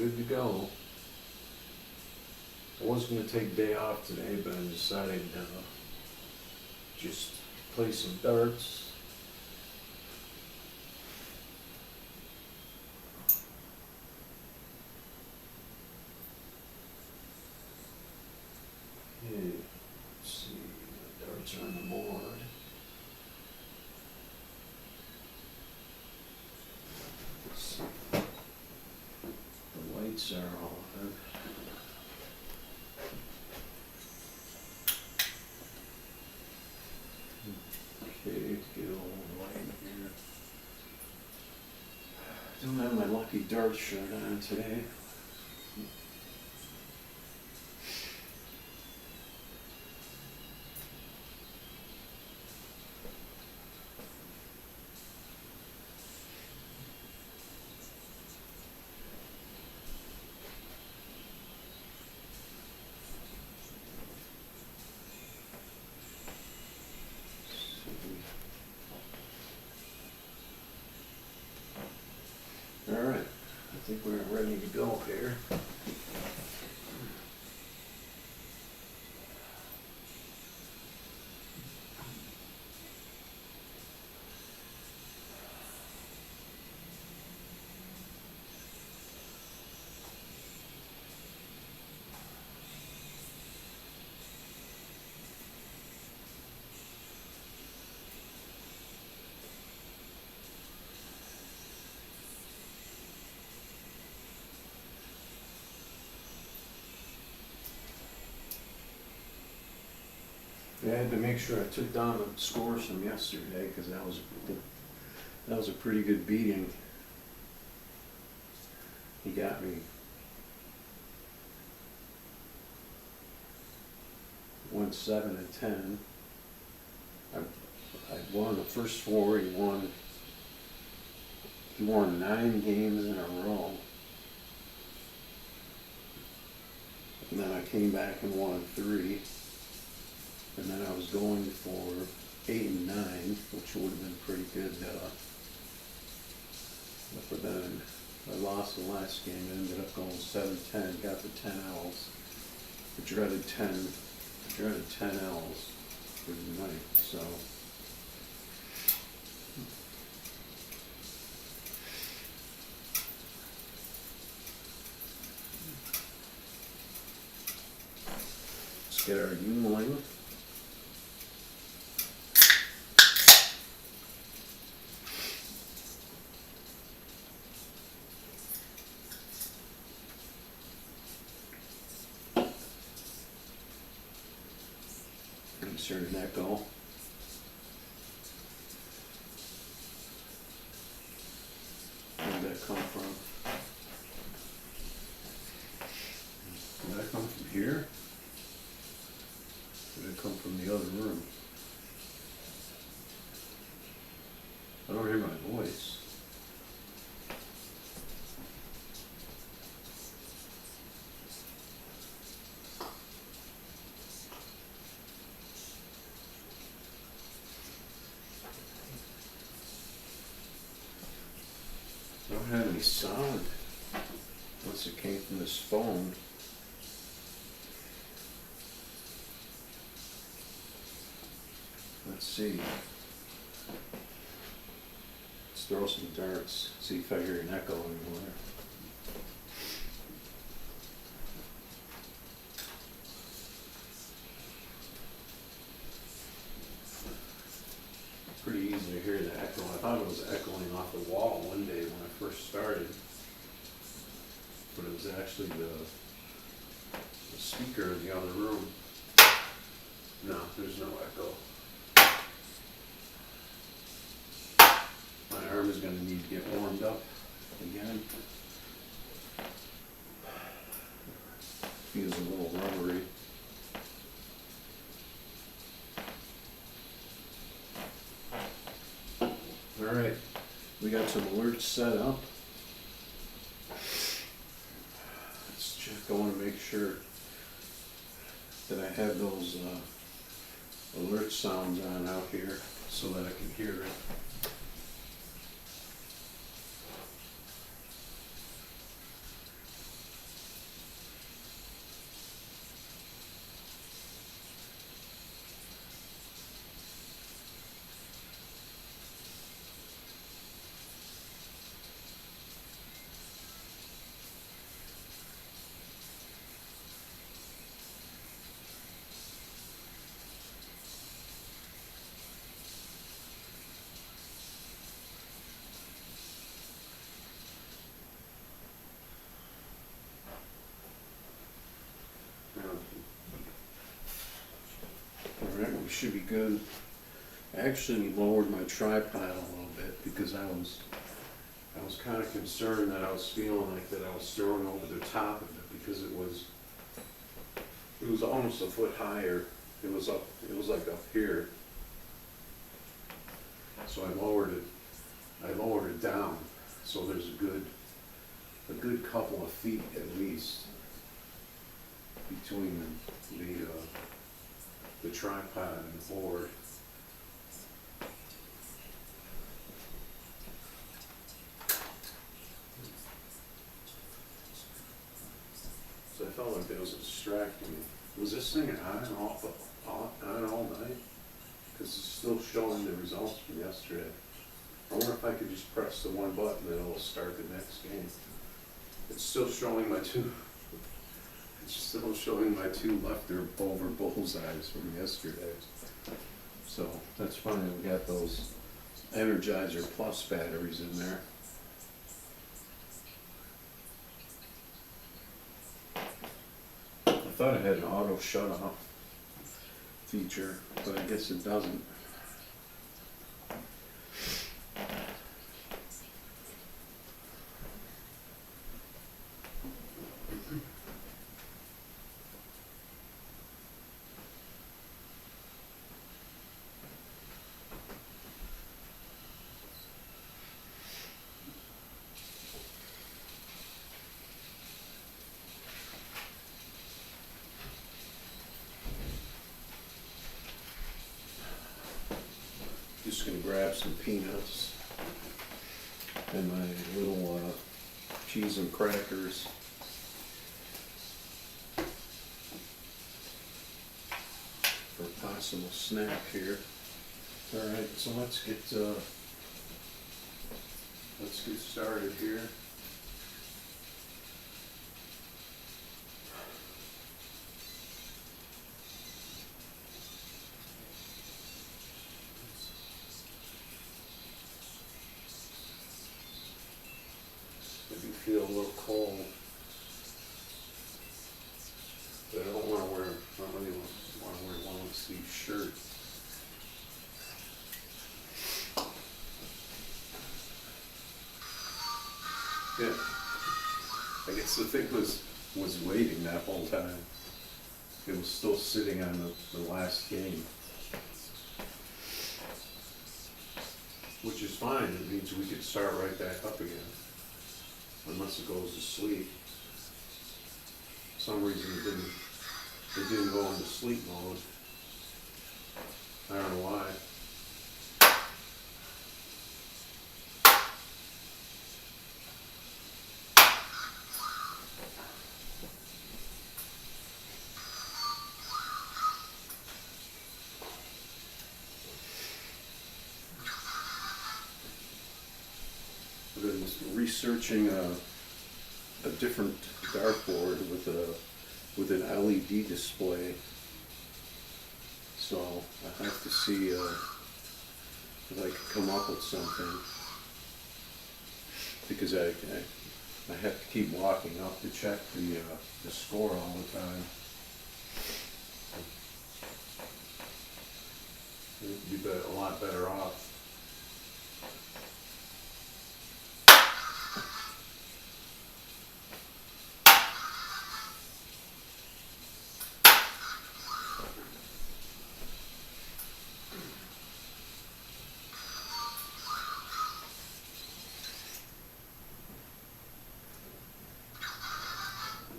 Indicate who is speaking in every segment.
Speaker 1: good to go. I was gonna take a day off today, but I decided just play some darts. Okay, let's see, the darts are on the board. Let's see. The lights are on. Okay, get a little light here. Don't have my lucky dart shirt on today. All right, I think we're ready to go here. Yeah, I had to make sure I took down the scores from yesterday because that was a pretty good beating. He got me 1-7 and 10. I won the first four. He won 9 games in a row. And then I came back and won 3. And then I was going for 8 and 9, which would have been pretty good. But then I lost the last game and ended up going 7-10, got the 10 L's. The dreaded 10 L's for the night, so. Let's get our Yuengling. Insert an echo. Where did that come from? Did that come from here? Did it come from the other room? I don't hear my voice. I don't have any sound unless it came from this phone. Let's see. Let's throw some darts, see if I hear an echo anymore. Pretty easy to hear the echo. I thought it was echoing off the wall one day when I first started, but it was actually the speaker in the other room. No, there's no echo. My arm is going to need to get warmed up again. Feels a little rubbery. All right, we got some alerts set up. Let's just go and make sure that I have those alert sounds on out here so that I can hear it. should be good. I actually lowered my tripod a little bit because I was kind of concerned that I was feeling like that I was throwing over the top of it because it was almost a foot higher. It was like up here. So I lowered it down, so there's a good couple of feet at least between the tripod and the board. So I felt like that was distracting me. Was this thing on all night? Because it's still showing the results from yesterday. I wonder if I could just press the one button and it'll start the next game. It's still showing my two. It's still showing my two leftover bullseyes from yesterday. So that's fine. We got those Energizer Plus batteries in there. I thought it had an auto shut off feature, but I guess it doesn't. Just gonna grab some peanuts and my little cheese and crackers. For a possible snack here. All right, so let's get started here. I do feel a little cold, but I don't want to wear. I don't really want to wear a long sleeve shirt. Yeah, I guess the thing was waiting that whole time. It was still sitting on the last game, which is fine. It means we could start right back up again. Unless it goes to sleep. For some reason it didn't go into sleep mode. I don't know why. I've been researching a different dartboard with an LED display. So I have to see if I can come up with something, because I have to keep walking up to check the score all the time. You'd be a lot better off.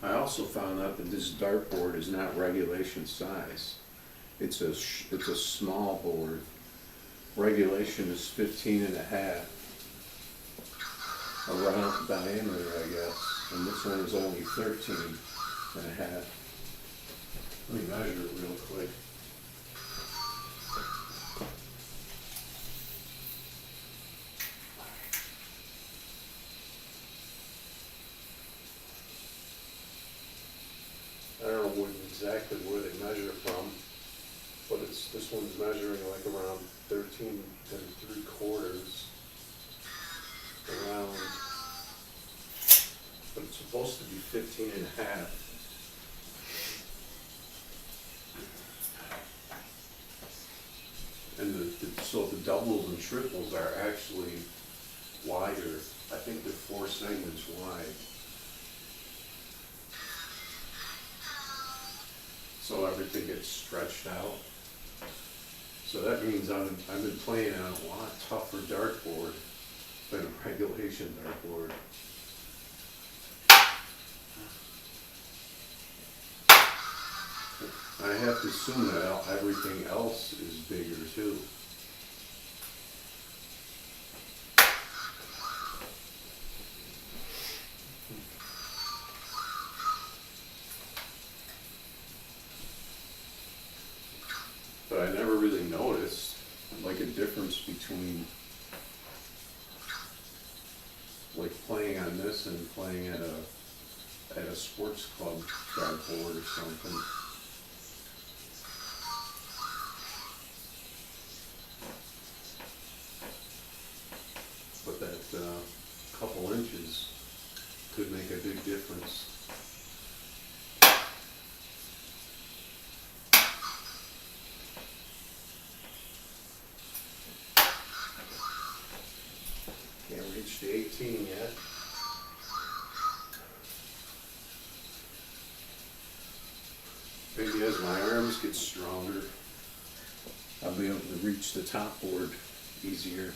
Speaker 1: I also found out that this dartboard is not regulation size. It's a small board. Regulation is 15.5 around diameter, I guess, and this one is only 13.5. Let me measure it real quick. I don't know exactly where they measure from, but this one's measuring like around 13 3/4 around, but it's supposed to be 15.5. So the doubles and triples are actually wider. I think they're 4 segments wide. So everything gets stretched out. So that means I've been playing on a lot tougher dartboard than a regulation dartboard. I have to assume that everything else is bigger too. But I never really noticed like a difference between like playing on this and playing at a sports club dartboard or something. But that couple inches could make a big difference. Can't reach the 18 yet. Maybe as my arms get stronger, I'll be able to reach the top board easier.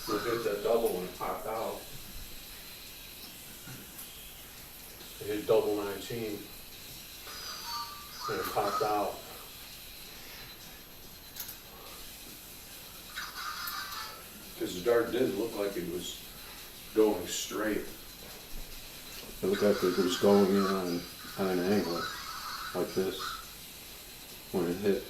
Speaker 1: So hit that double and it popped out. I hit double 19 and it popped out. Because the dart didn't look like it was going straight. It looked like it was going in on an angle, like this, when it hit.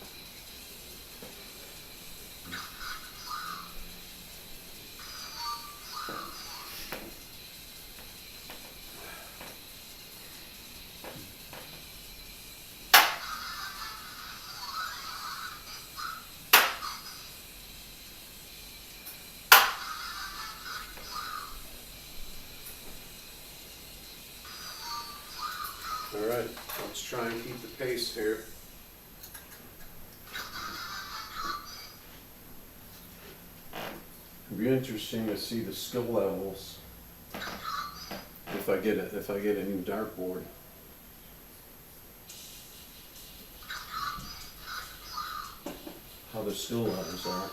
Speaker 1: All right, let's try and keep the pace here. It'll be interesting to see the skill levels if I get a new dartboard. How the skill levels are.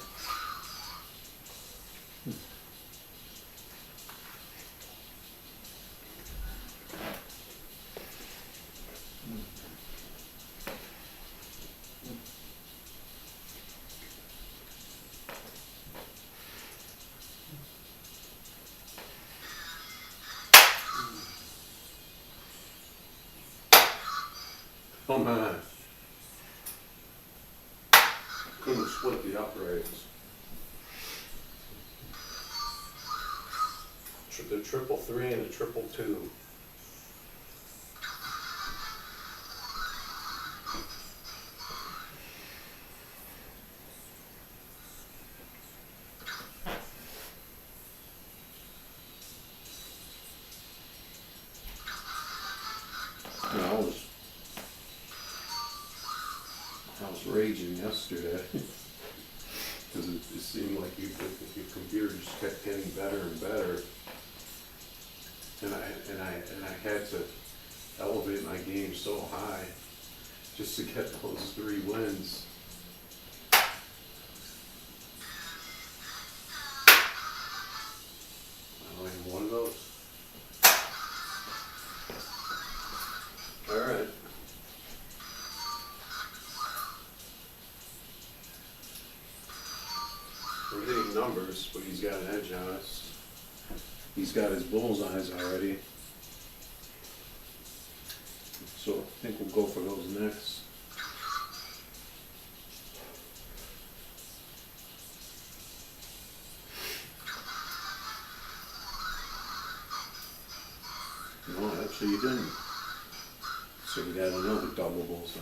Speaker 1: Oh man, couldn't split the uprights. The 333 and the 222. I was raging yesterday because it seemed like your computer just kept getting better and better, and I had to elevate my game so high just to get those 3 wins. I only have 1 of those. All right. We're hitting numbers, but he's got an edge on us. He's got his bullseyes already. So I think we'll go for those next. No, actually you didn't. So we got another double bullseye.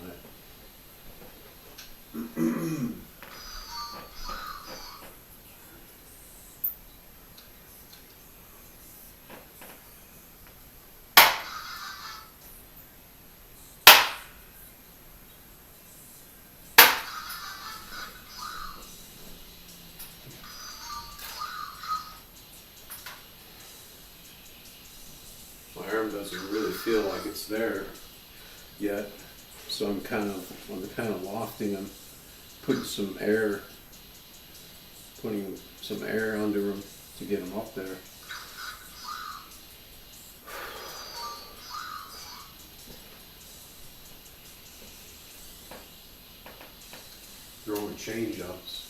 Speaker 1: My arm doesn't really feel like it's there yet, so I'm kind of lofting them, putting some air under them to get them up there. Throwing change ups.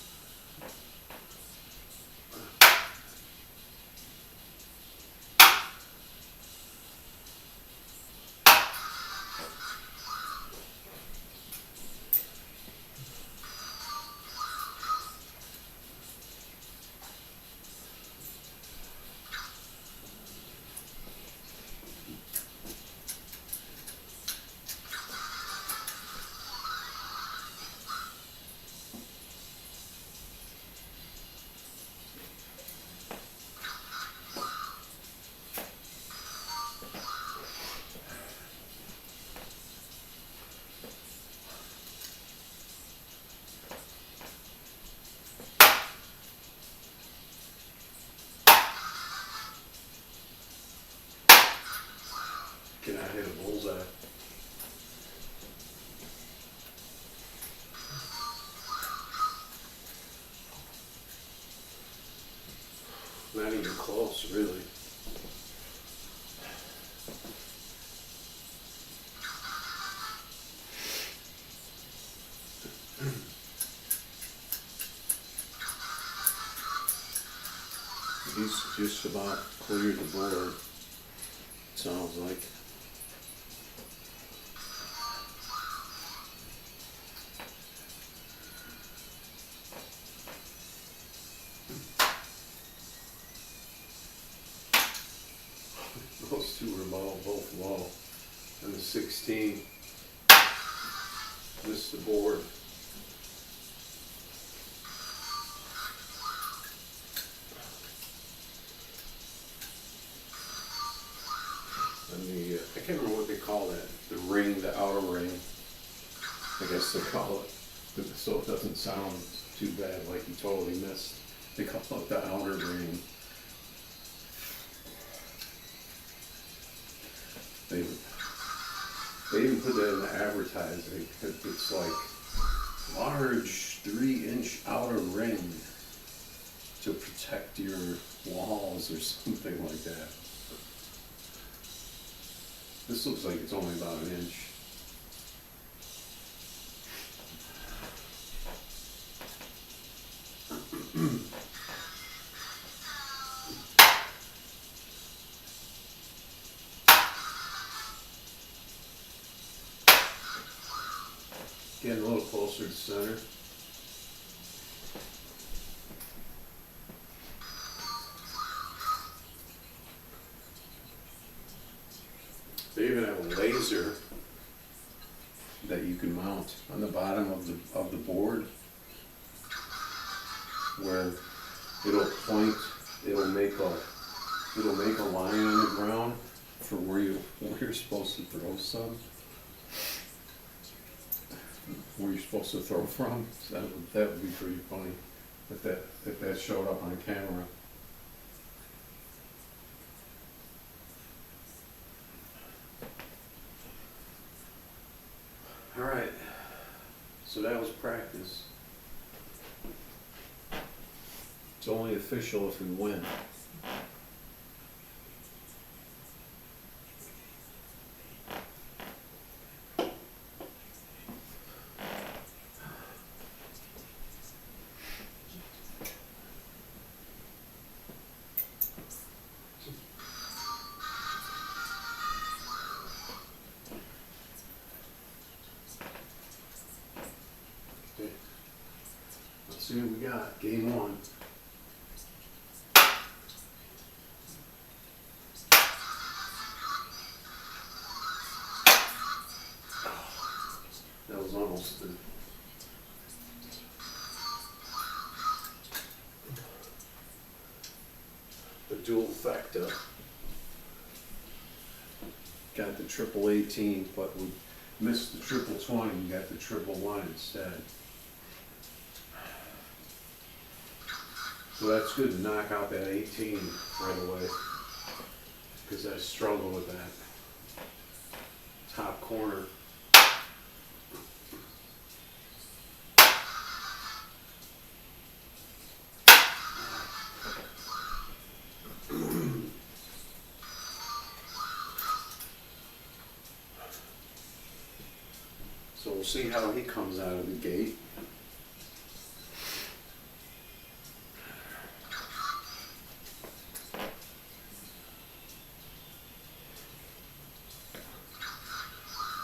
Speaker 1: Can I hit a bullseye? Not even close, really. He's just about cleared the board, sounds like. Those two were both low. And the 16 missed the board. And I can't remember what they call that. The ring, the outer ring. I guess they call it. So it doesn't sound too bad like you totally missed. They call it the outer ring. They even put that in the advertising. It's like large 3-inch outer ring to protect your walls or something like that. This looks like it's only about an inch. Getting a little closer to center. They even have a laser that you can mount on the bottom of the board, where it'll point, it'll make a line on the ground for where you're supposed to throw some. Where you're supposed to throw from. So that would be pretty funny if that showed up on camera. All right. So that was practice. It's only official if we win. see what we got. Game one. That was almost the dual factor. Got the triple 18, but we missed the triple 20 and got the triple 1 instead. So that's good to knock out that 18 right away, because I struggle with that top corner. So we'll see how he comes out of the gate.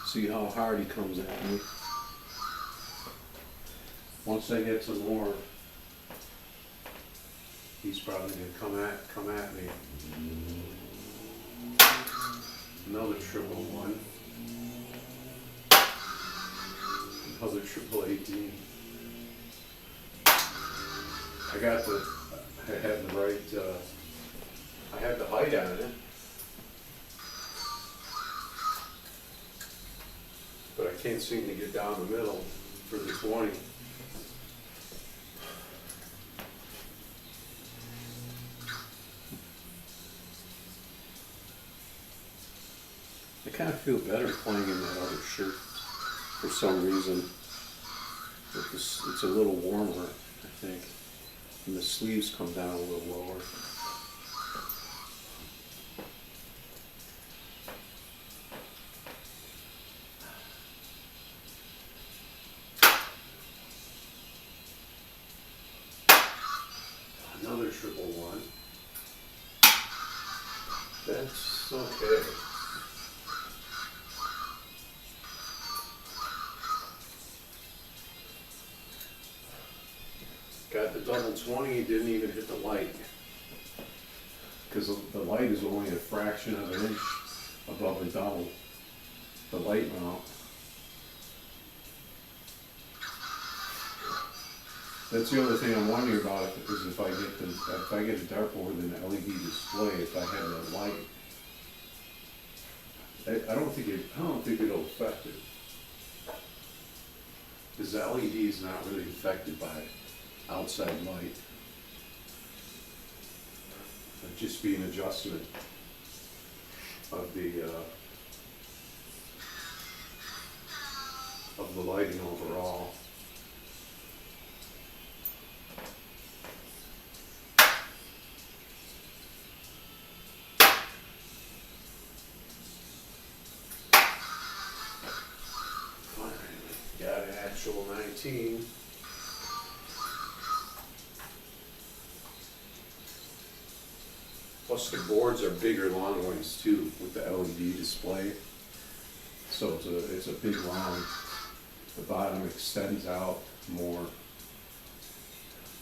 Speaker 1: See how hard he comes at me. Once I get some more, he's probably gonna come at me. Another triple 1. Another triple 18. I have the right, I have the height on it. But I can't seem to get down the middle for the 20. I kind of feel better playing in that other shirt for some reason. It's a little warmer, I think. And the sleeves come down a little lower. Another triple 1. That's okay. Got the double 20, didn't even hit the light. Because the light is only a fraction of an inch above the double. The light mount. That's the other thing I'm wondering about is if I get a dartboard and an LED display, if I have that light. I don't think it'll affect it. Because the LED is not really affected by outside light. It'd just be an adjustment of the lighting overall. Got an actual 19. Plus the boards are bigger long ways too with the LED display. So it's a big round. The bottom extends out more.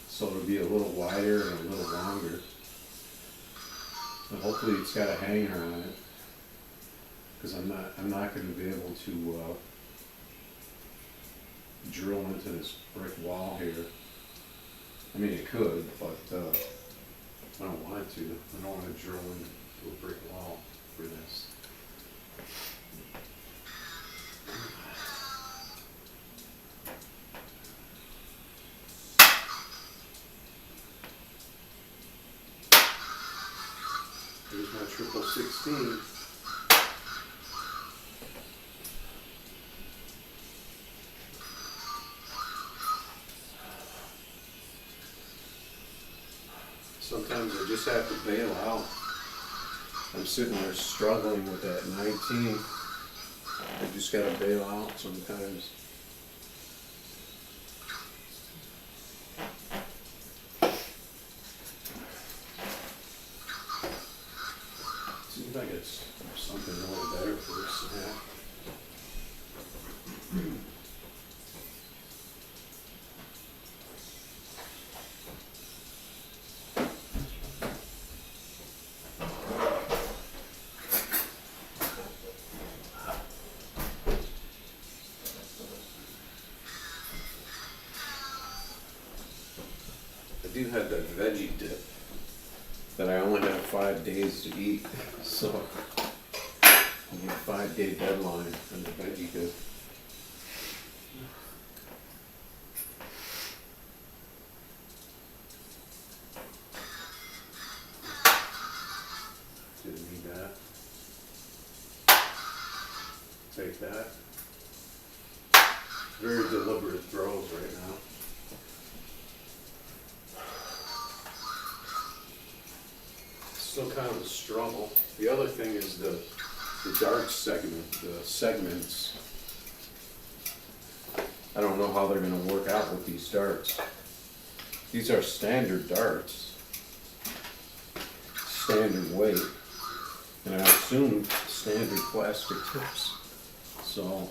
Speaker 1: So it'll be a little wider and a little longer. And hopefully it's got a hanger on it. Because I'm not going to be able to drill into this brick wall here. I mean, it could, but I don't want it to. I don't want to drill into a brick wall for this. Here's my triple 16. Sometimes I just have to bail out. I'm sitting there struggling with that 19. I just gotta bail out sometimes. See if I get something a little better for this snap. had that veggie dip that I only have 5 days to eat, so I have a 5-day deadline for the veggie dip. Didn't need that. Take that. Very deliberate throws right now. Still kind of a struggle. The other thing is the dart segment, the segments. I don't know how they're going to work out with these darts. These are standard darts, standard weight, and I assume standard plastic tips. So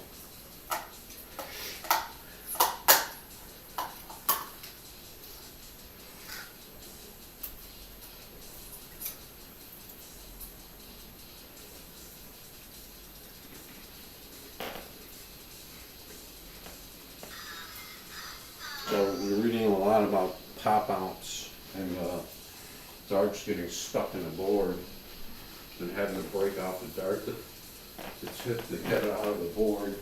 Speaker 1: we're reading a lot about pop outs and darts getting stuck in the board and having to break off the dart to tip the head out of the board.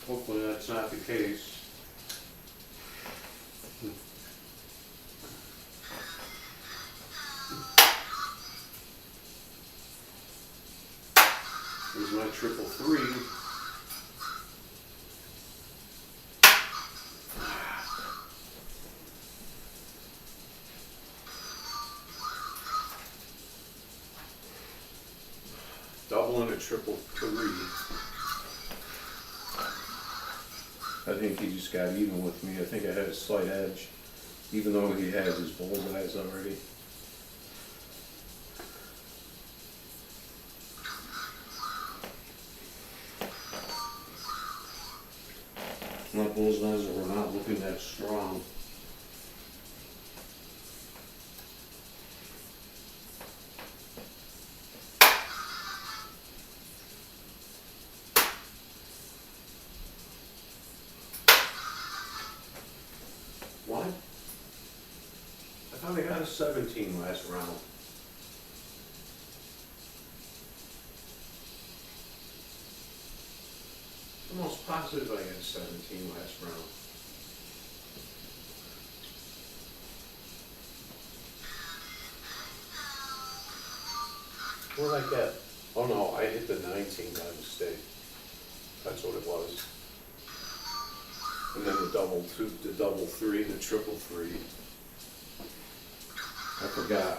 Speaker 1: Hopefully that's not the case. Here's my 333. Double and a 333. I think he just got even with me. I think I had a slight edge, even though he has his bullseyes already. My bullseyes were not looking that strong. What? I thought I got a 17 last round. I'm almost positive I got a 17 last round. What did I get? Oh no, I hit the 19 by mistake. That's what it was. And then the double 3, and the 333. I forgot.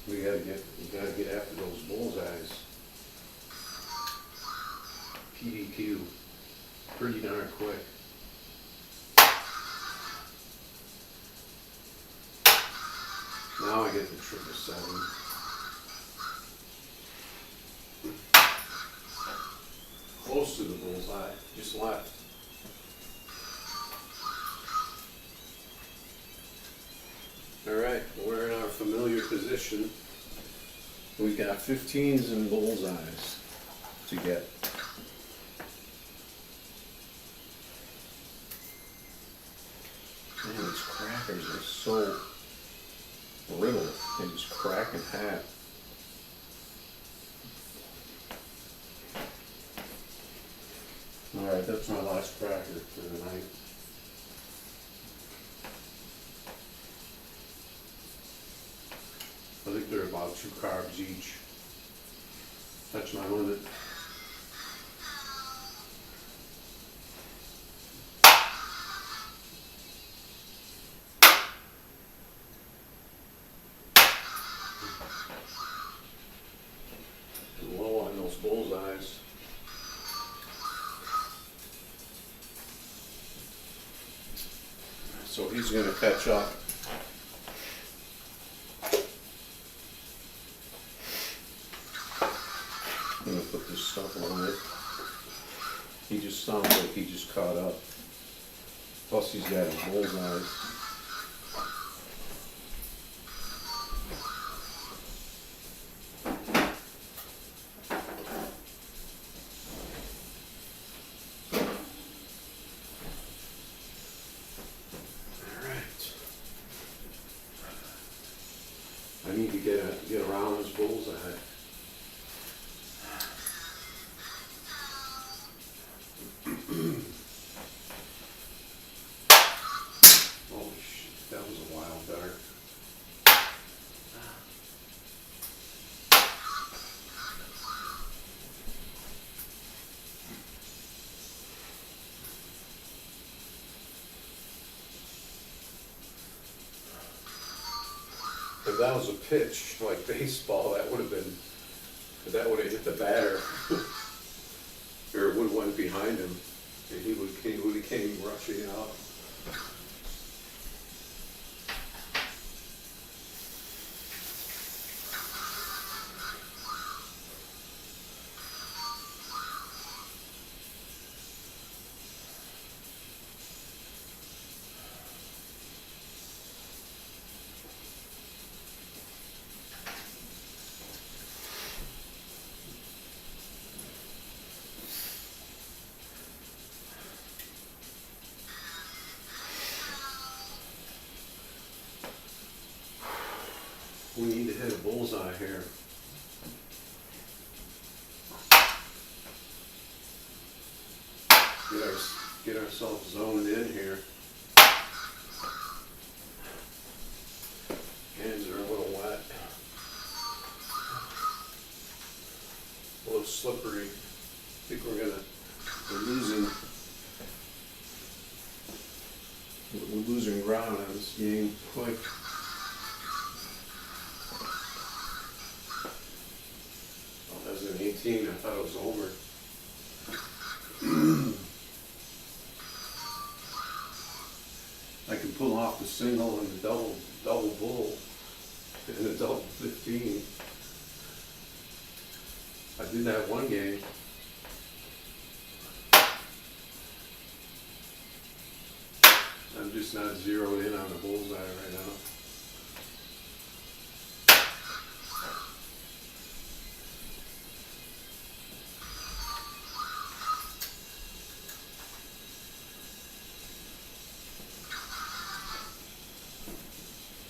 Speaker 1: We gotta get after those bullseyes. PDQ. Pretty darn quick. Now I get the 777. Close to the bullseye, just left. Alright, we're in our familiar position. We've got 15s and bullseyes to get. Man, these crackers are so brittle. They just crack in half. Alright, that's my last cracker for the night. I think they're about 2 carbs each. That's my limit. And low on those bullseyes. So he's going to catch up. I'm going to put this stuff on it. He just sounds like he just caught up. Plus he's got his bullseyes. If that was a pitch like baseball, that would have hit the batter, or it would have went behind him, and he would have came rushing out. We need to hit a bullseye here. Get ourselves zoned in here. Hands are a little wet. A little slippery. I think we're losing ground on this game quick. Oh, that was an 18. I thought it was over. I can pull off the single and the double bull and the double 15. I did that one game. I'm just not zeroed in on the bullseye right now.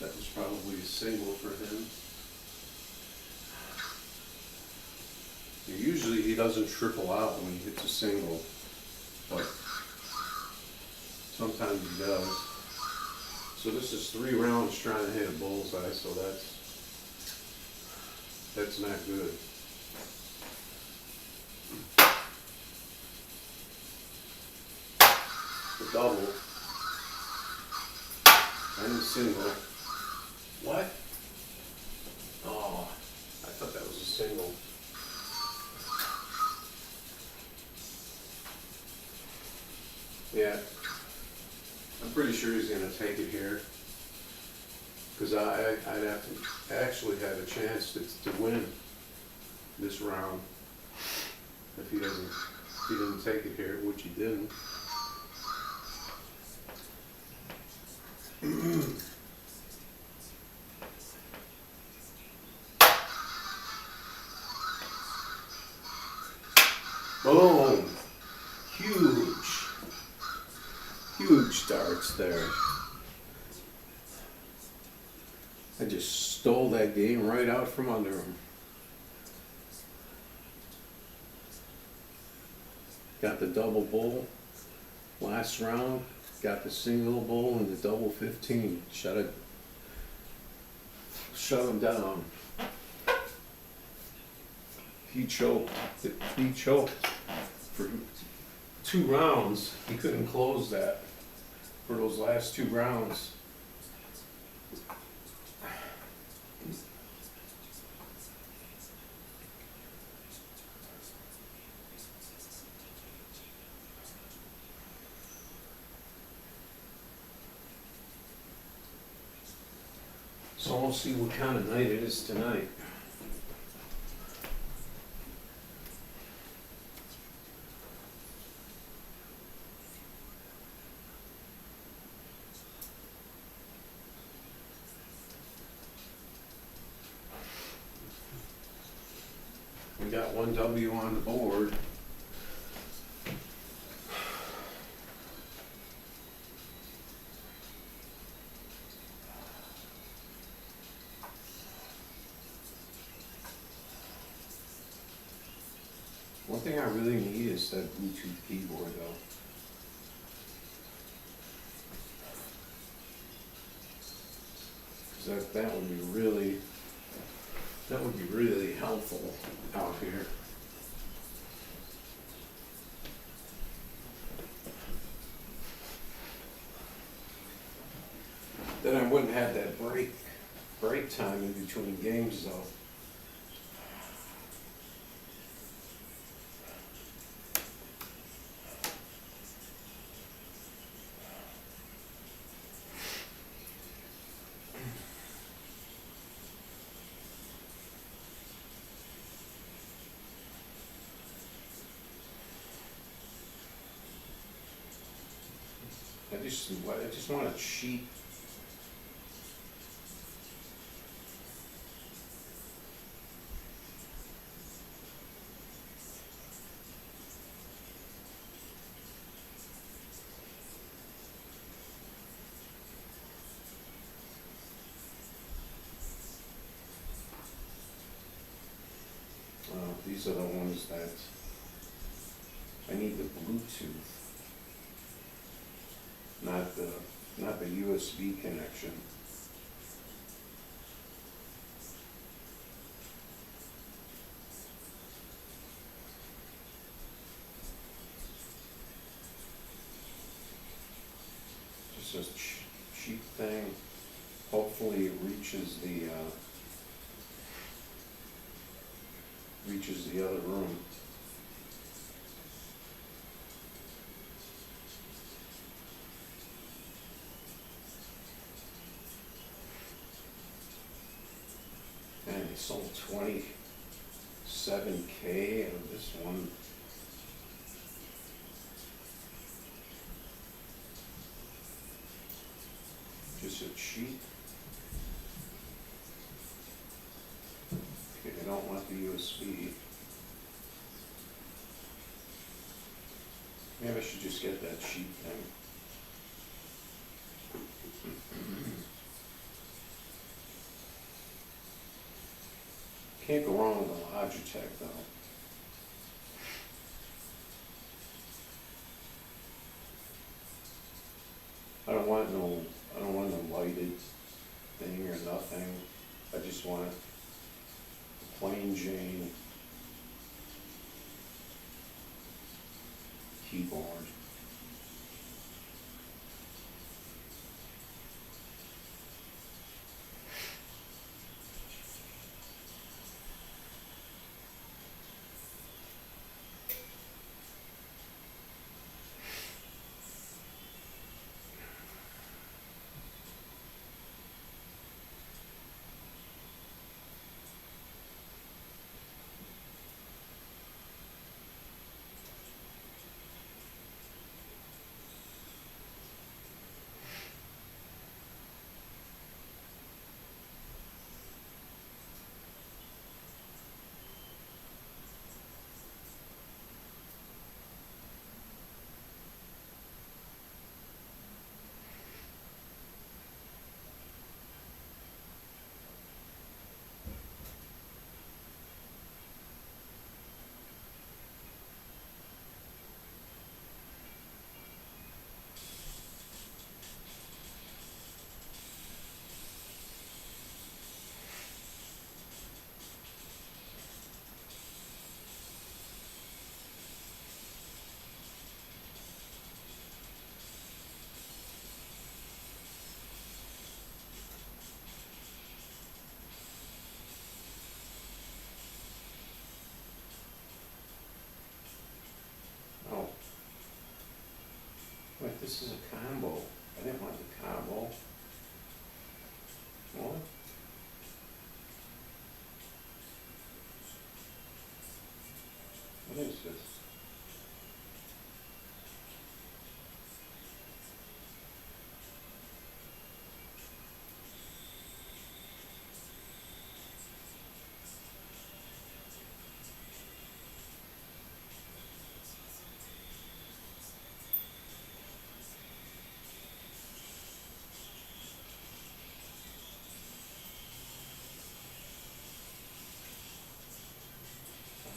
Speaker 1: That was probably a single for him. Usually he doesn't triple out when he hits a single, but sometimes he does. So this is 3 rounds trying to hit a bullseye, so that's not good. The double and the single. What? Oh, I thought that was a single. Yeah, I'm pretty sure he's going to take it here, because I'd have to actually have a chance to win this round if he didn't take it here, which he didn't. Boom! Huge darts there. I just stole that game right out from under him. Got the double bull last round, got the single bull and the double 15. Shut him down. He choked for 2 rounds. He couldn't close that for those last 2 rounds. So we'll see what kind of night it is tonight. We got 1 W on the board. One thing I really need is that Bluetooth keyboard though. Because that would be really helpful out here. Then I wouldn't have that break break time in between games though. I just want it cheap. These are the ones that I need the Bluetooth, not the USB connection. Just a cheap thing. Hopefully it reaches the other room. And they sold 27K of this one. Just a cheap. Okay, I don't want the USB. Maybe I should just get that cheap thing. Can't go wrong with a Logitech though. I don't want no lighted thing or nothing. I just want a plain Jane keyboard. Oh. Wait, this is a combo. I didn't want the combo. What? What is this?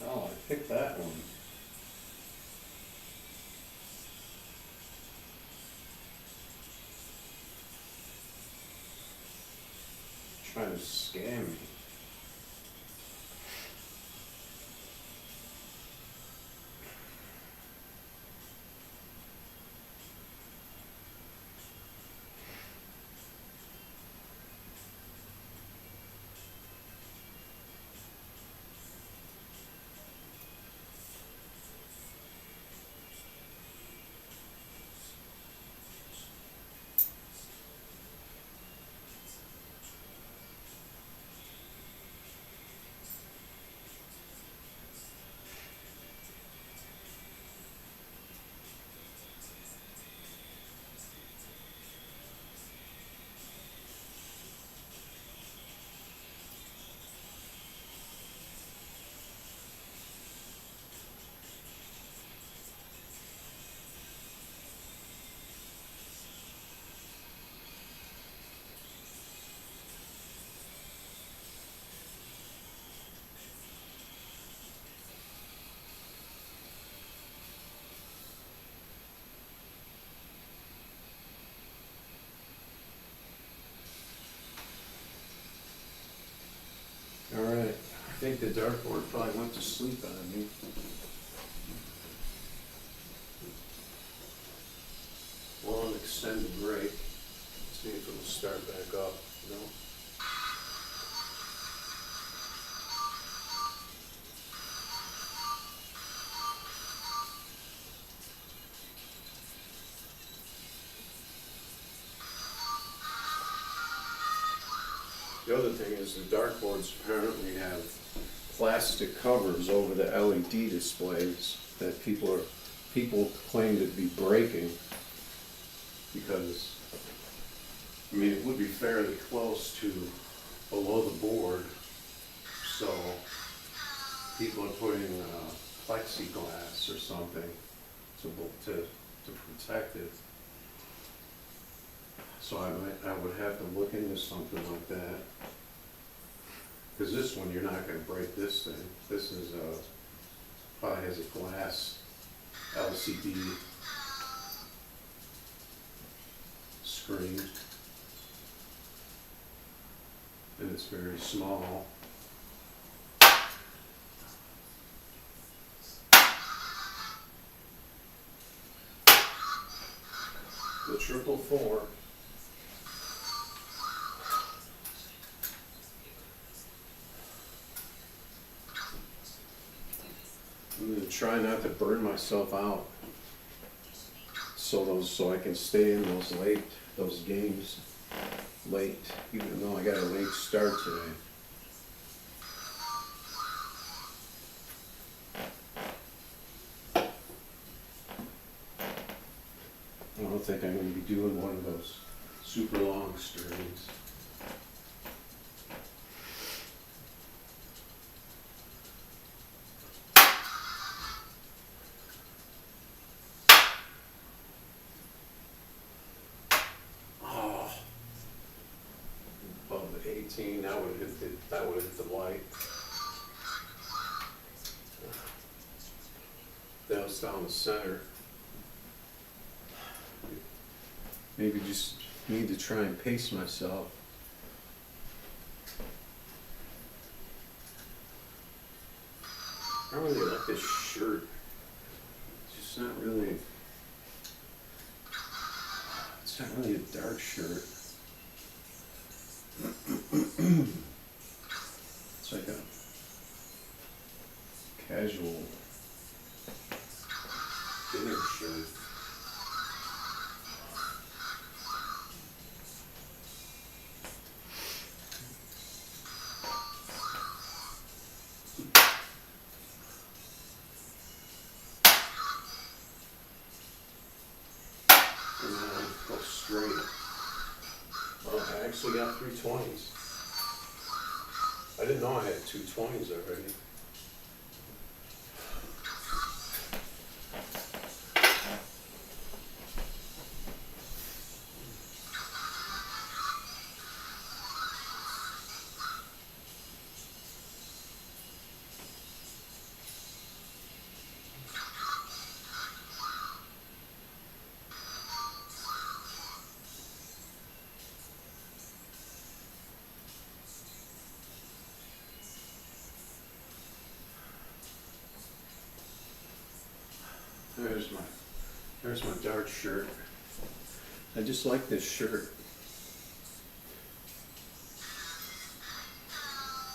Speaker 1: Oh, I picked that one. Trying to scam me. the dartboard probably went to sleep on me. Long extended break. See if it'll start back up. No. The other thing is the dartboards apparently have plastic covers over the LED displays that people claim to be breaking, because I mean it would be fairly close to below the board, so people are putting plexiglass or something to protect it. So I would have to look into something like that. Because this one, you're not going to break this thing. This is probably has a glass LCD screen. And it's very small. The 444. I'm gonna try not to burn myself out, so I can stay in those games late, even though I got a late start today. I don't think I'm gonna be doing one of those super long streams. Above the 18, that would hit the light. That was down the center. Maybe just need to try and pace myself. I really like this shirt. It's just not really. It's not really a dark shirt. It's like a casual dinner shirt. And then I go straight. Well, I actually got 320s. I didn't know I had 220s already. There's my dark shirt. I just like this shirt.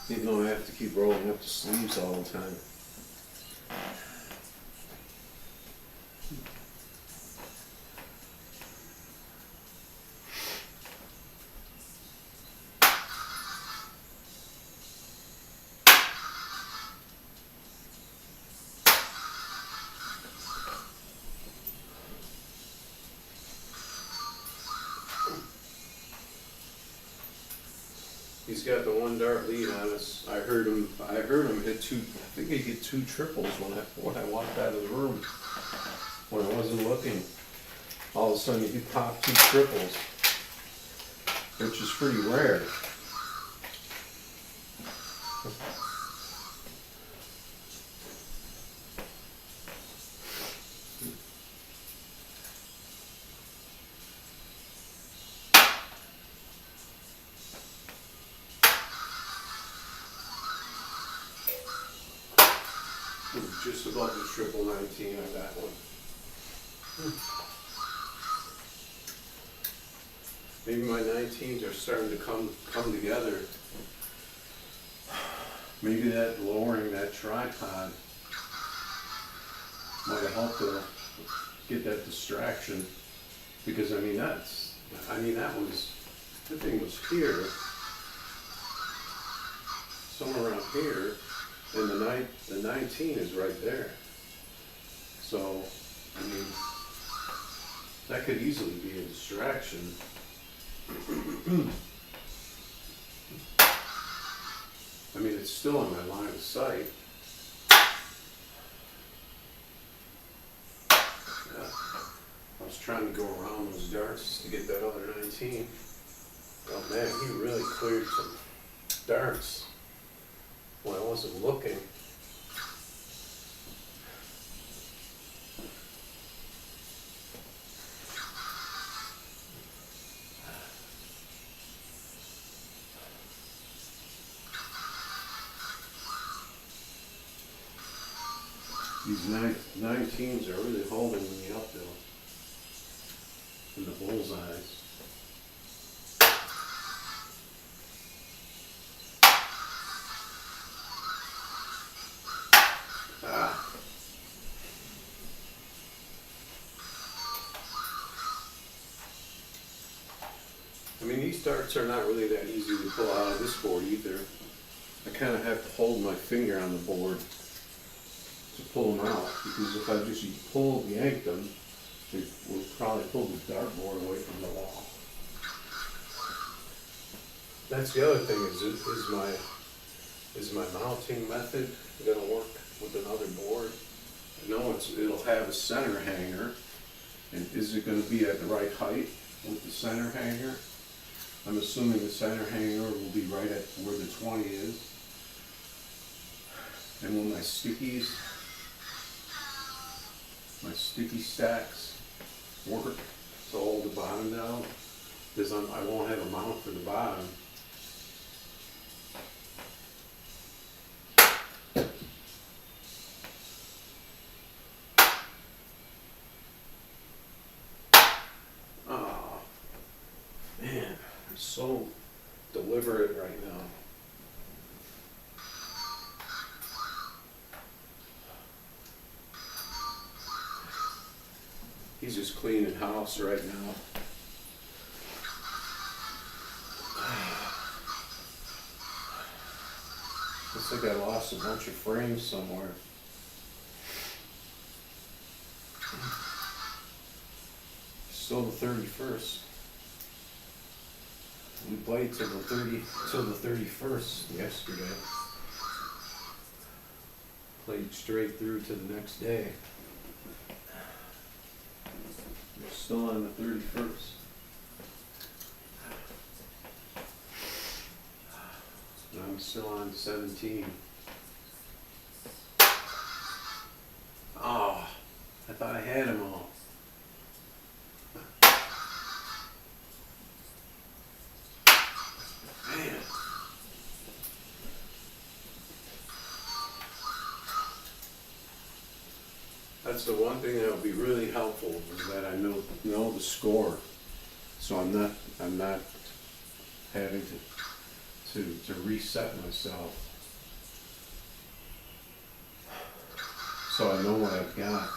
Speaker 1: Even though I have to keep rolling up the sleeves all the time. He's got the one dart lead on us. I heard him hit two. I think he hit two triples when I walked out of the room. When I wasn't looking, all of a sudden he popped two triples, which is pretty rare. Just about the triple 19 on that one. Maybe my 19s are starting to come together. Maybe that lowering that tripod might have helped to get that distraction. Because that thing was here, somewhere around here, and the 19 is right there. So, that could easily be a distraction. It's still in my line of sight. Yeah. I was trying to go around those darts to get that other 19. Oh man, he really cleared some darts when I wasn't looking. These 19s are really holding me up though, in the bullseyes. These darts are not really that easy to pull out of this board either. I kind of have to hold my finger on the board to pull them out, because if I just yank them, it will probably pull the dartboard away from the wall. That's the other thing, is my mounting method going to work with another board? I know it'll have a center hanger, and is it going to be at the right height with the center hanger? I'm assuming the center hanger will be right at where the 20 is. And will my sticky stacks work to hold the bottom down? Because I won't have a mount for the bottom. Oh, man, I'm so deliberate right now. He's just cleaning house right now. Looks like I lost a bunch of frames somewhere. Still the 31st. We played till the 31st yesterday. Played straight through to the next day. We're still on the 31st. And I'm still on 17. Oh, I thought I had them all. Man. That's the one thing that would be really helpful, is that I know the score, so I'm not having to reset myself. So I know what I've got.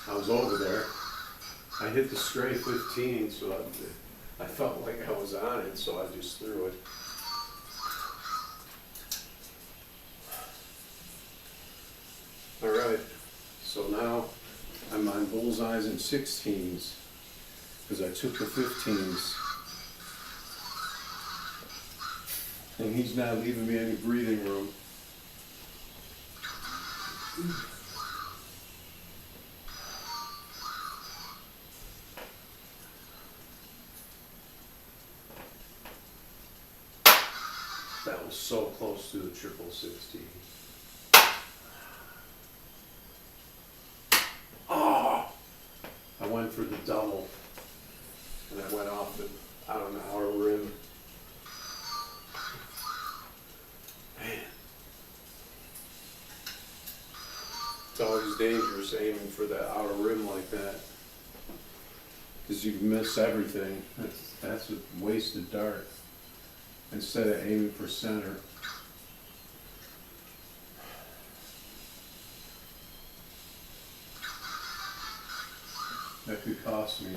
Speaker 1: I was over there. I hit the stray 15, so I felt like I was on it, so I just threw it. All right, so now I'm on bullseyes and 16s, because I took the 15s. And he's not leaving me any breathing room. That was so close to the triple 16. for the double, and I went off it out on the outer rim. Man, it's always dangerous aiming for the outer rim like that, because you miss everything. That's a wasted dart instead of aiming for center. That could cost me.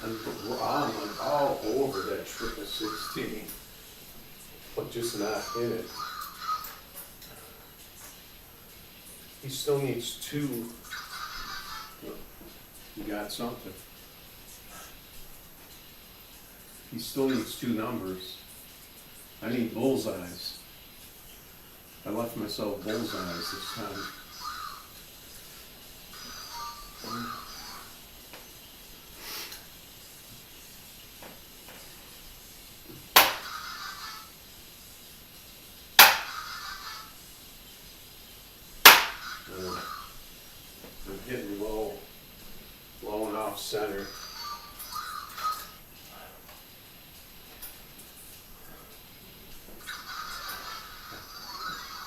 Speaker 1: I'm all over that triple 16, but just not in it. He still needs two. You got something. He still needs two numbers. I need bullseyes. I left myself bullseyes this time. I'm hitting low, low and off center.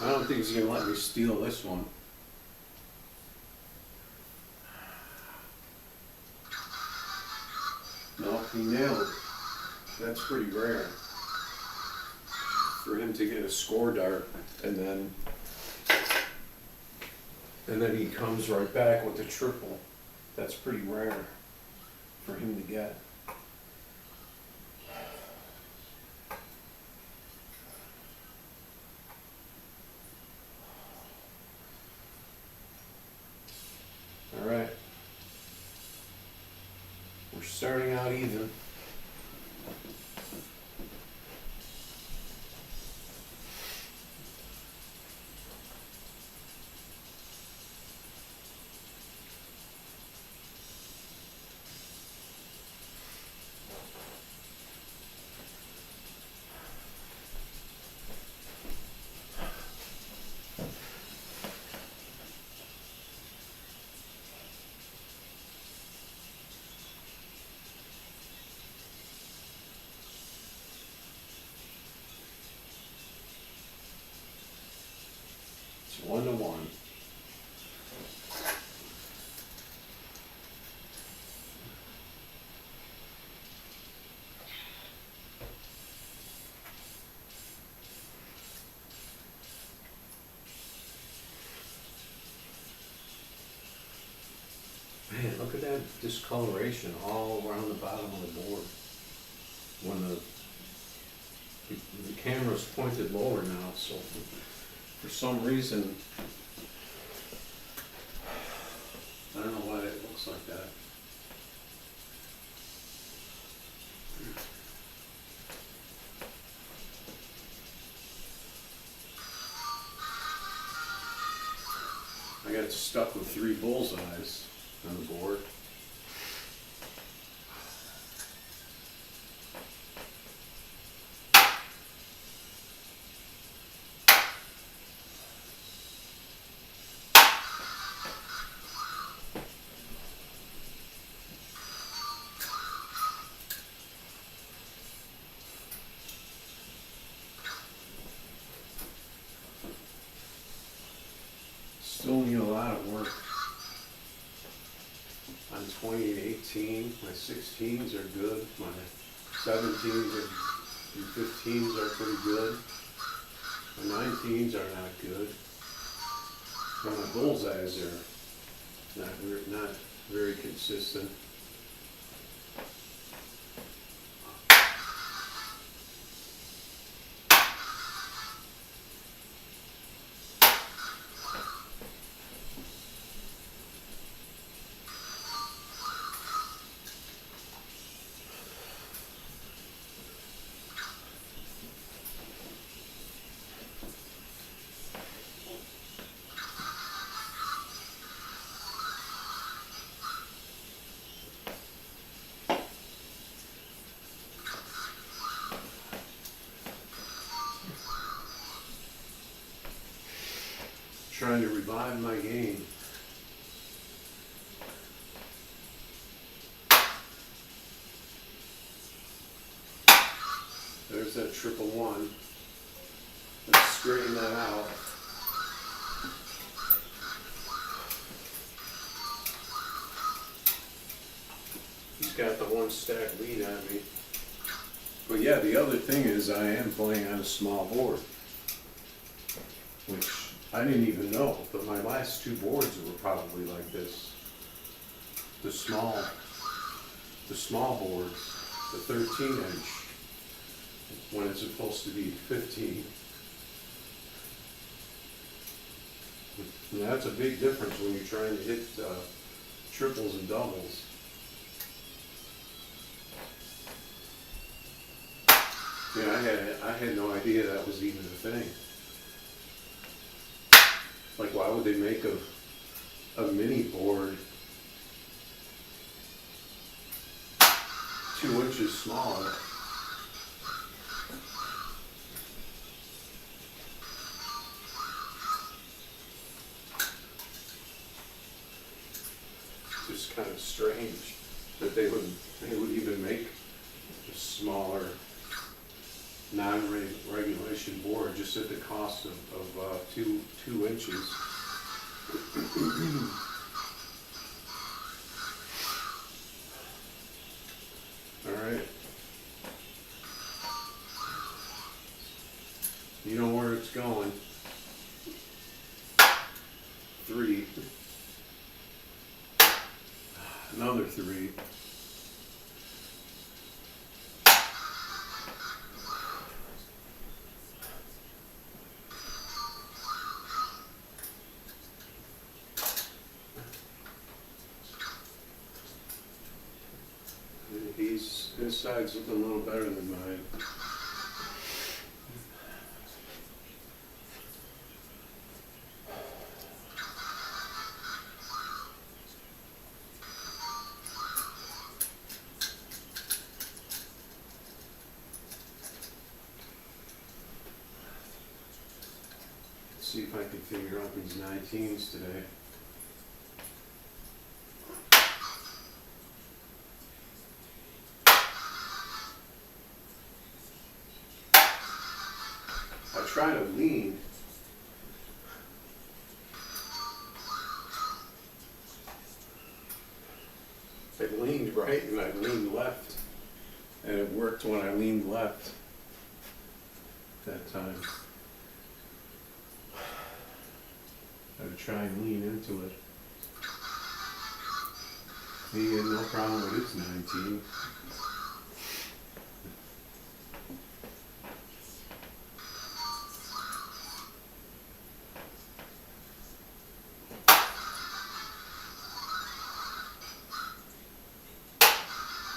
Speaker 1: I don't think he's gonna let me steal this one. No, he nailed it. That's pretty rare for him to get a score dart and then he comes right back with a triple. That's pretty rare for him to get. All right. We're starting out even. It's 1-1. Man, look at that discoloration all around the bottom of the board. When the camera's pointed lower now, so for some reason, I don't know why it looks like that. I got stuck with 3 bullseyes on the board. Still need a lot of work. On 28-18, my 16s are good, my 17s and 15s are pretty good, my 19s are not good, but my bullseyes are not very consistent. trying to revive my game. There's that 111. Let's straighten that out. He's got the one stack lead on me. But yeah, the other thing is I am playing on a small board, which I didn't even know, but my last two boards were probably like this. The small boards, the 13 inch, when it's supposed to be 15. And that's a big difference when you're trying to hit triples and doubles. Yeah, I had no idea that was even a thing. Like, why would they make a mini board 2 inches smaller? Just kind of strange that they would even make a smaller non-regulation board just at the cost of 2 inches. All right. You know where it's going. 3. Another 3. His side's looking a little better than mine. Let's see if I can figure out these 19s today. I try to lean. I leaned right and I leaned left. And it worked when I leaned left that time. I would try and lean into it. He had no problem with his 19.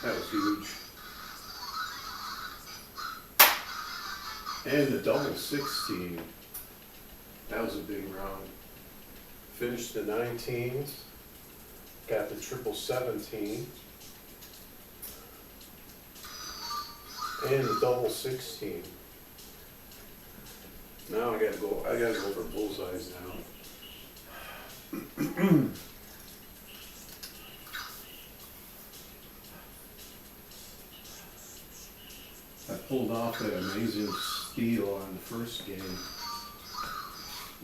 Speaker 1: That was huge. And the double 16. That was a big round. Finished the 19s. Got the triple 17. And the double 16. Now I gotta go for bullseyes now. I pulled off that amazing steal on the first game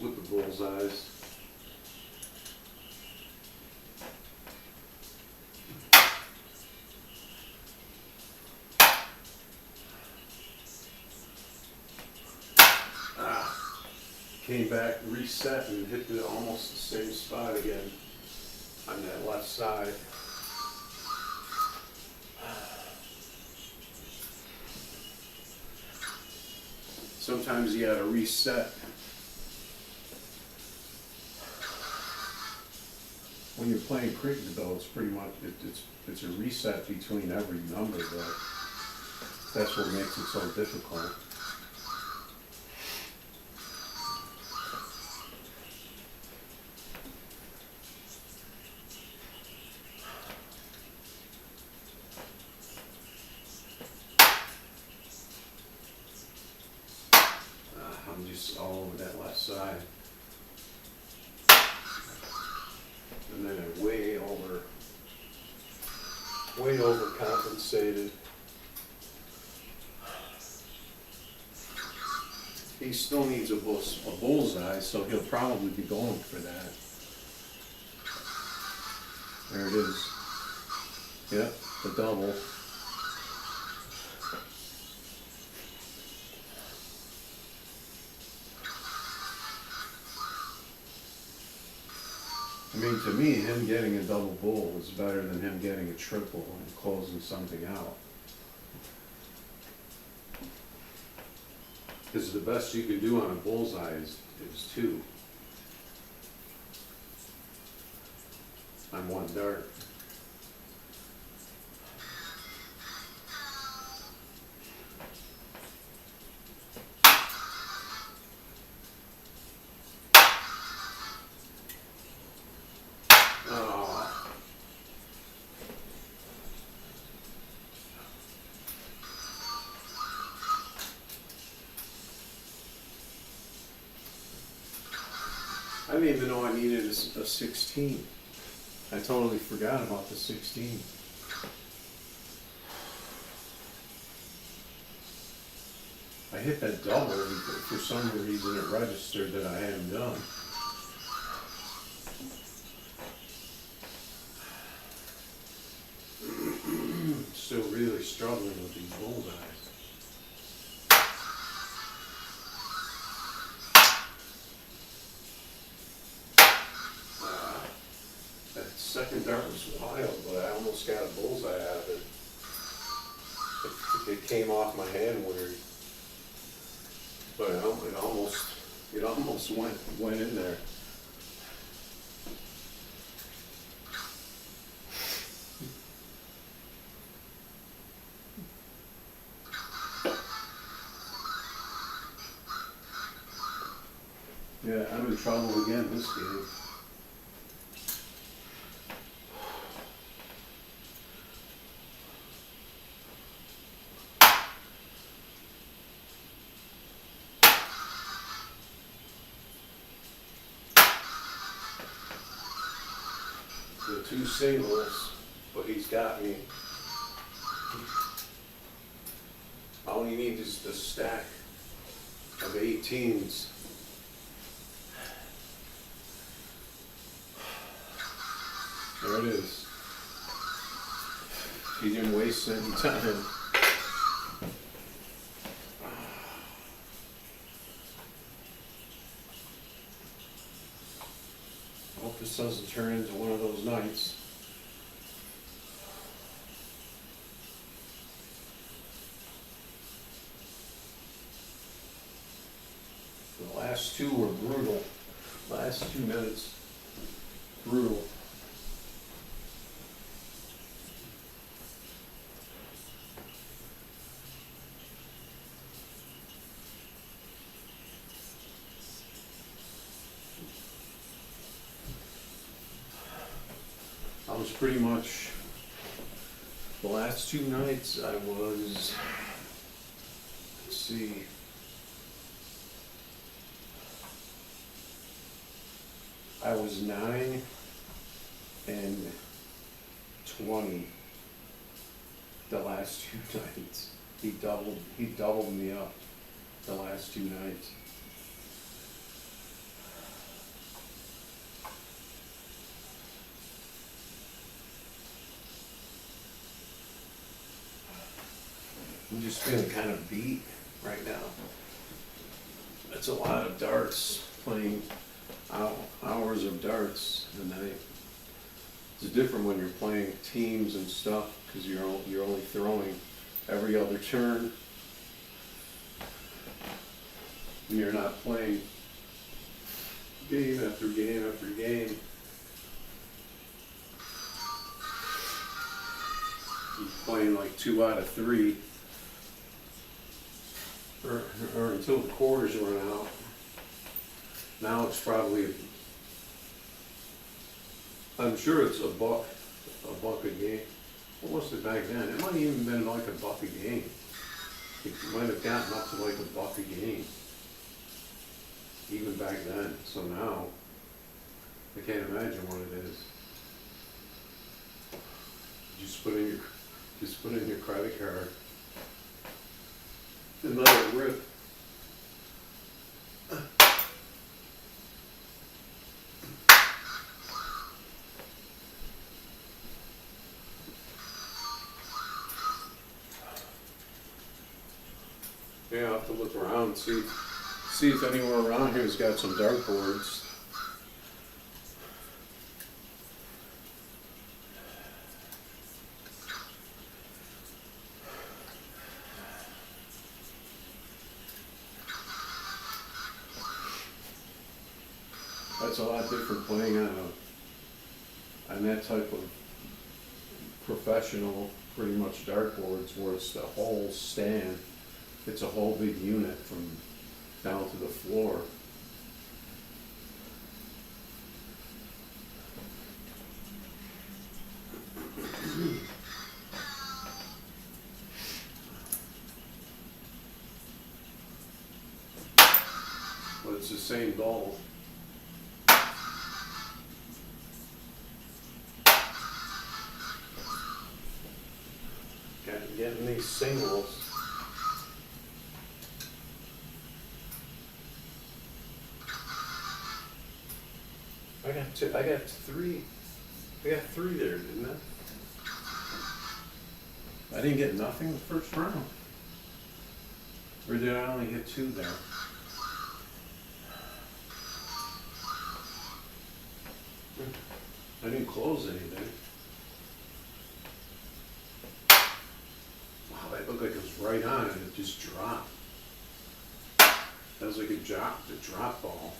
Speaker 1: with the bullseyes. Came back, reset, and hit almost the same spot again on that left side. Sometimes you gotta reset. When you're playing cricket, though, it's pretty much it's a reset between every number. Though that's what makes it so difficult. I'm just all over that left side. in and way overcompensated. He still needs a bullseye, so he'll probably be going for that. There it is. Yep, the double. I mean, to me, him getting a double bull is better than him getting a triple and closing something out. Because the best you can do on a bullseye is two on one dart. Oh. I didn't even know I needed a 16. I totally forgot about the 16. I hit that double, and for some reason it registered that I hadn't done. Still really struggling with these bullseyes. That second dart was wild, but I almost got a bullseye out of it. It came off my hand weird, but it almost went in there. Yeah, I'm in trouble again this game. The two singles, but he's got me. All you need is the stack of 18s. There it is. He didn't waste any time. I hope this doesn't turn into one of those nights. The last two were brutal. Last 2 minutes, brutal. I was pretty much, the last 2 nights I was, let's see, I was 9 and 20 the last 2 nights. He doubled me up the last 2 nights. I'm just feeling kind of beat right now. It's a lot of darts, playing hours of darts a night. It's different when you're playing teams and stuff because you're only throwing every other turn. And you're not playing game after game after game. You're playing like 2 out of 3. Or until the quarters run out. Now it's probably, I'm sure it's a buck a game. What was it back then? It might have even been like a buck a game. It might have gotten up to like a buck a game, even back then. So now, I can't imagine what it is. Just put in your credit card and let it rip. Yeah, I'll have to look around, see if anyone around here's got some dartboards. That's a lot different playing on that type of professional, pretty much dartboards, where it's the whole stand. It's a whole big unit from down to the floor. But it's the same ball. Getting these singles. I got three there, didn't I? I didn't get nothing the first round. Or did I only hit 2 there? I didn't close anything. Wow, that looked like it was right on and it just dropped. That was like a drop ball.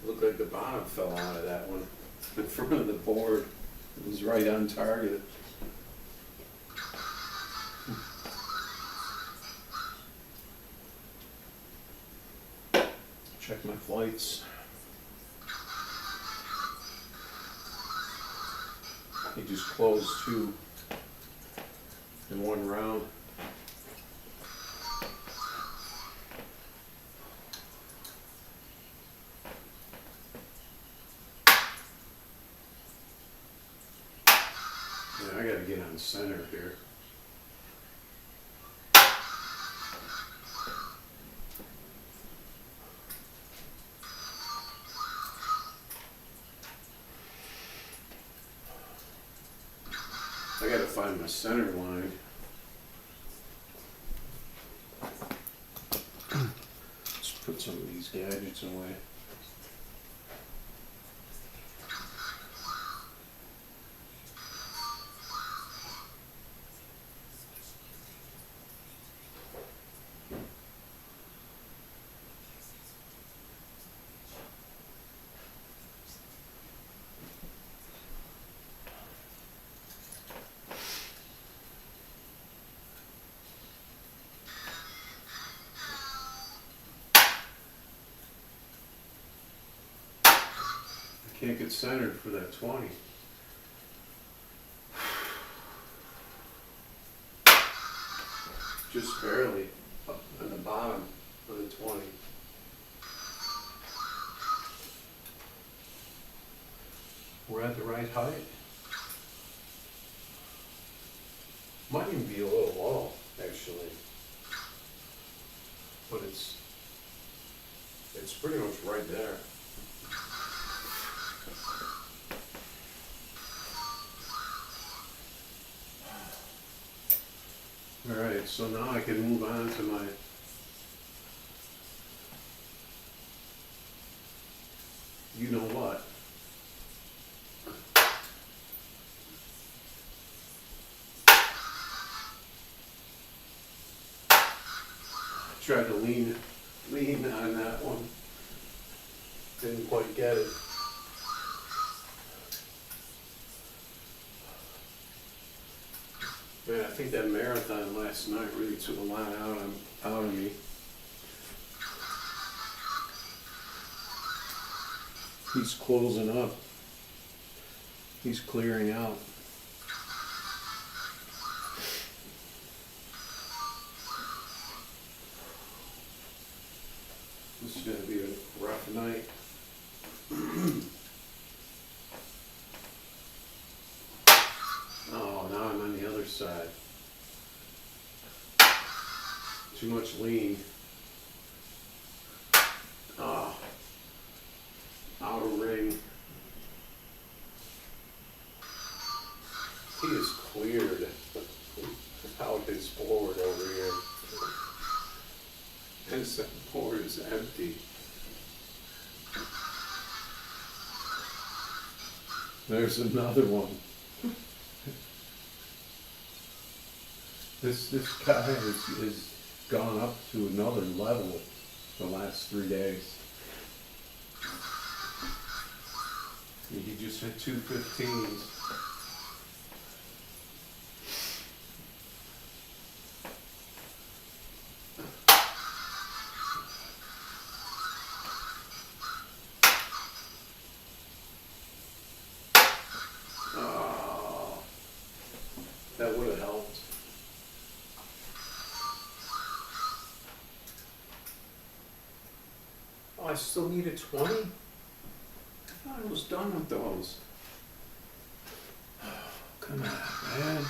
Speaker 1: Looked like the bottom fell out of that one in front of the board. It was right on target. Check my flights. He just closed 2 in 1 round. Yeah, I gotta get on center here. I gotta find my center line. Let's put some of these gadgets away. Can't get centered for that 20. Just barely up on the bottom of the 20. We're at the right height. Might even be a little low, actually. But it's pretty much right there. Alright, so now I can move on to my you know what. Tried to lean on that one. Didn't quite get it. Man, I think that marathon last night really took a lot out of me. He's closing up. He's clearing out. gonna be a rough night. Oh, now I'm on the other side. Too much lean. Ah, outer ring. He has cleared out his board over here. His board is empty. There's another one. This guy has gone up to another level the last 3 days. He just hit 215s. Oh, that would have helped. Oh, I still need a 20? I thought I was done with those. Come on, man.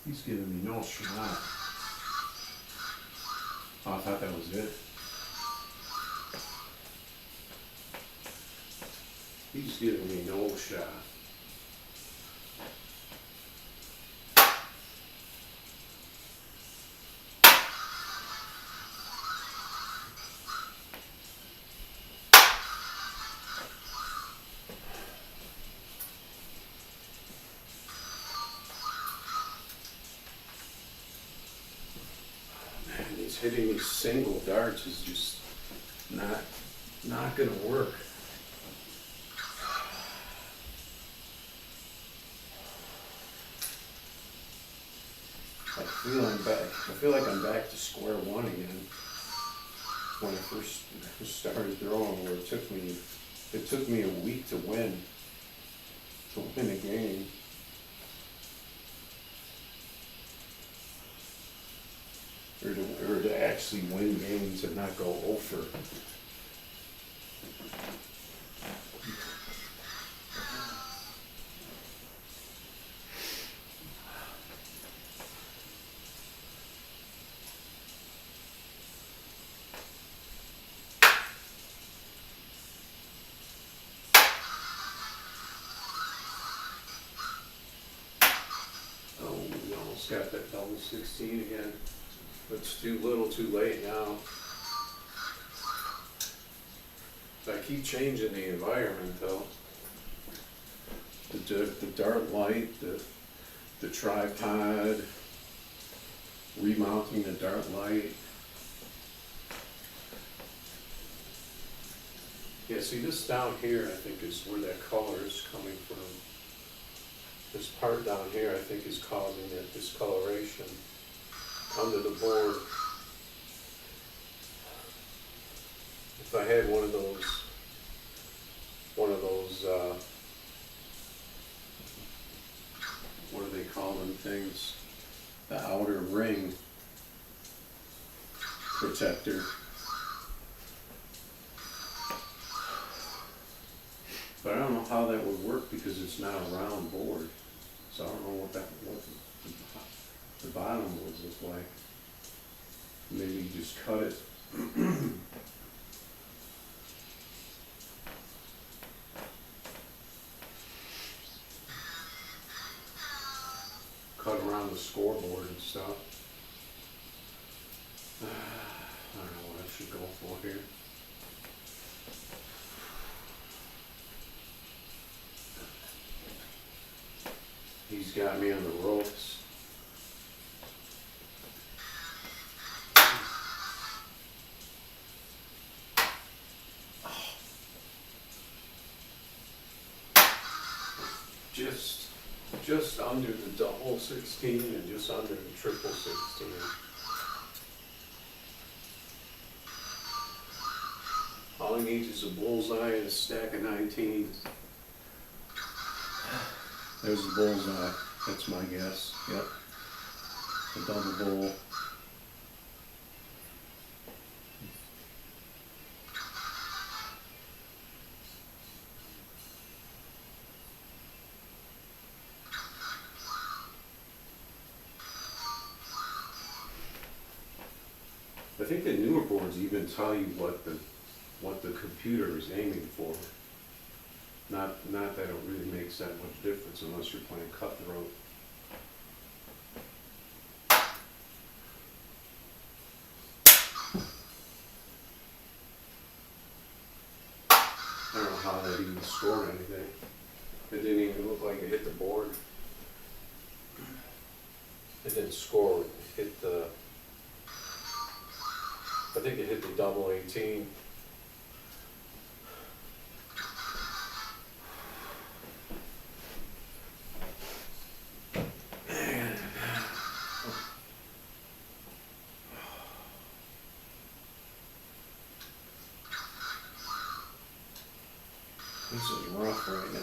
Speaker 1: He's giving me no shot. Oh, I thought that was it. He's giving me no shot. Man, he's hitting these single darts is just not gonna work. I feel like I'm back to square one again. When I first started throwing, where it took me a week to win a game. Or to actually win games and not go over. Oh, we almost got that double 16 again. But it's too little, too late now. I keep changing the environment though. The dart light, the tripod, remounting the dart light. Yeah, see this down here I think is where that color is coming from. This part down here I think is causing that discoloration under the board. If I had one of those, what do they call them things? The outer ring protector. But I don't know how that would work because it's not a round board. So I don't know what the bottom would look like. Maybe you just cut it. Cut around the scoreboard and stuff. I don't know what I should go for here. He's got me on the ropes. Just under the double 16 and just under the triple 16. All he needs is a bullseye and a stack of 19s. There's the bullseye. That's my guess. Yep. the double bowl. I think the newer boards even tell you what the computer is aiming for. Not that it really makes that much difference unless you're playing cutthroat. I don't know how that even scored anything. It didn't even look like it hit the board. It didn't score. It hit the, I think it hit the double 18. This is rough right now.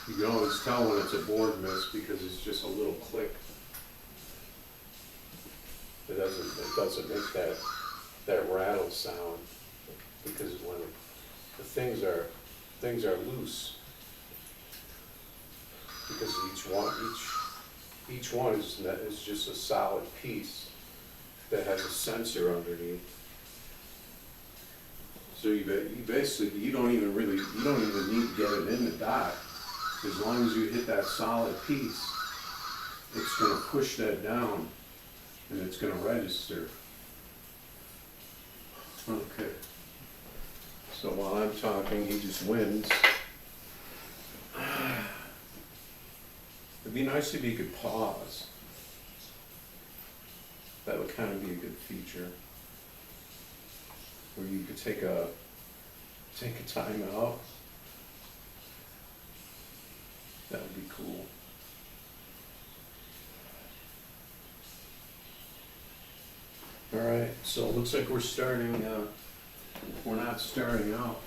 Speaker 1: You can always tell when it's a board miss because it's just a little click. It doesn't make that rattle sound because when the things are loose, because each one is just a solid piece that has a sensor underneath. So you basically you don't even need to get it in the dot. As long as you hit that solid piece, it's going to push that down and it's going to register. Okay. So while I'm talking, he just wins. It'd be nice if you could pause. That would kind of be a good feature. Where you could take a time out. That would be cool. All right, so it looks like we're not starting out.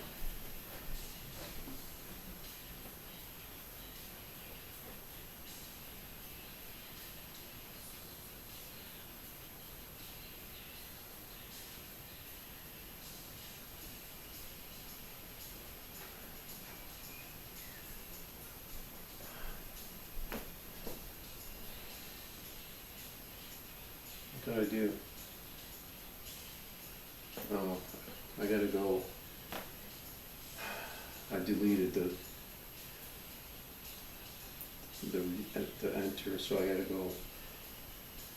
Speaker 1: What did I do? Oh, I gotta go. I deleted the enter, so I gotta go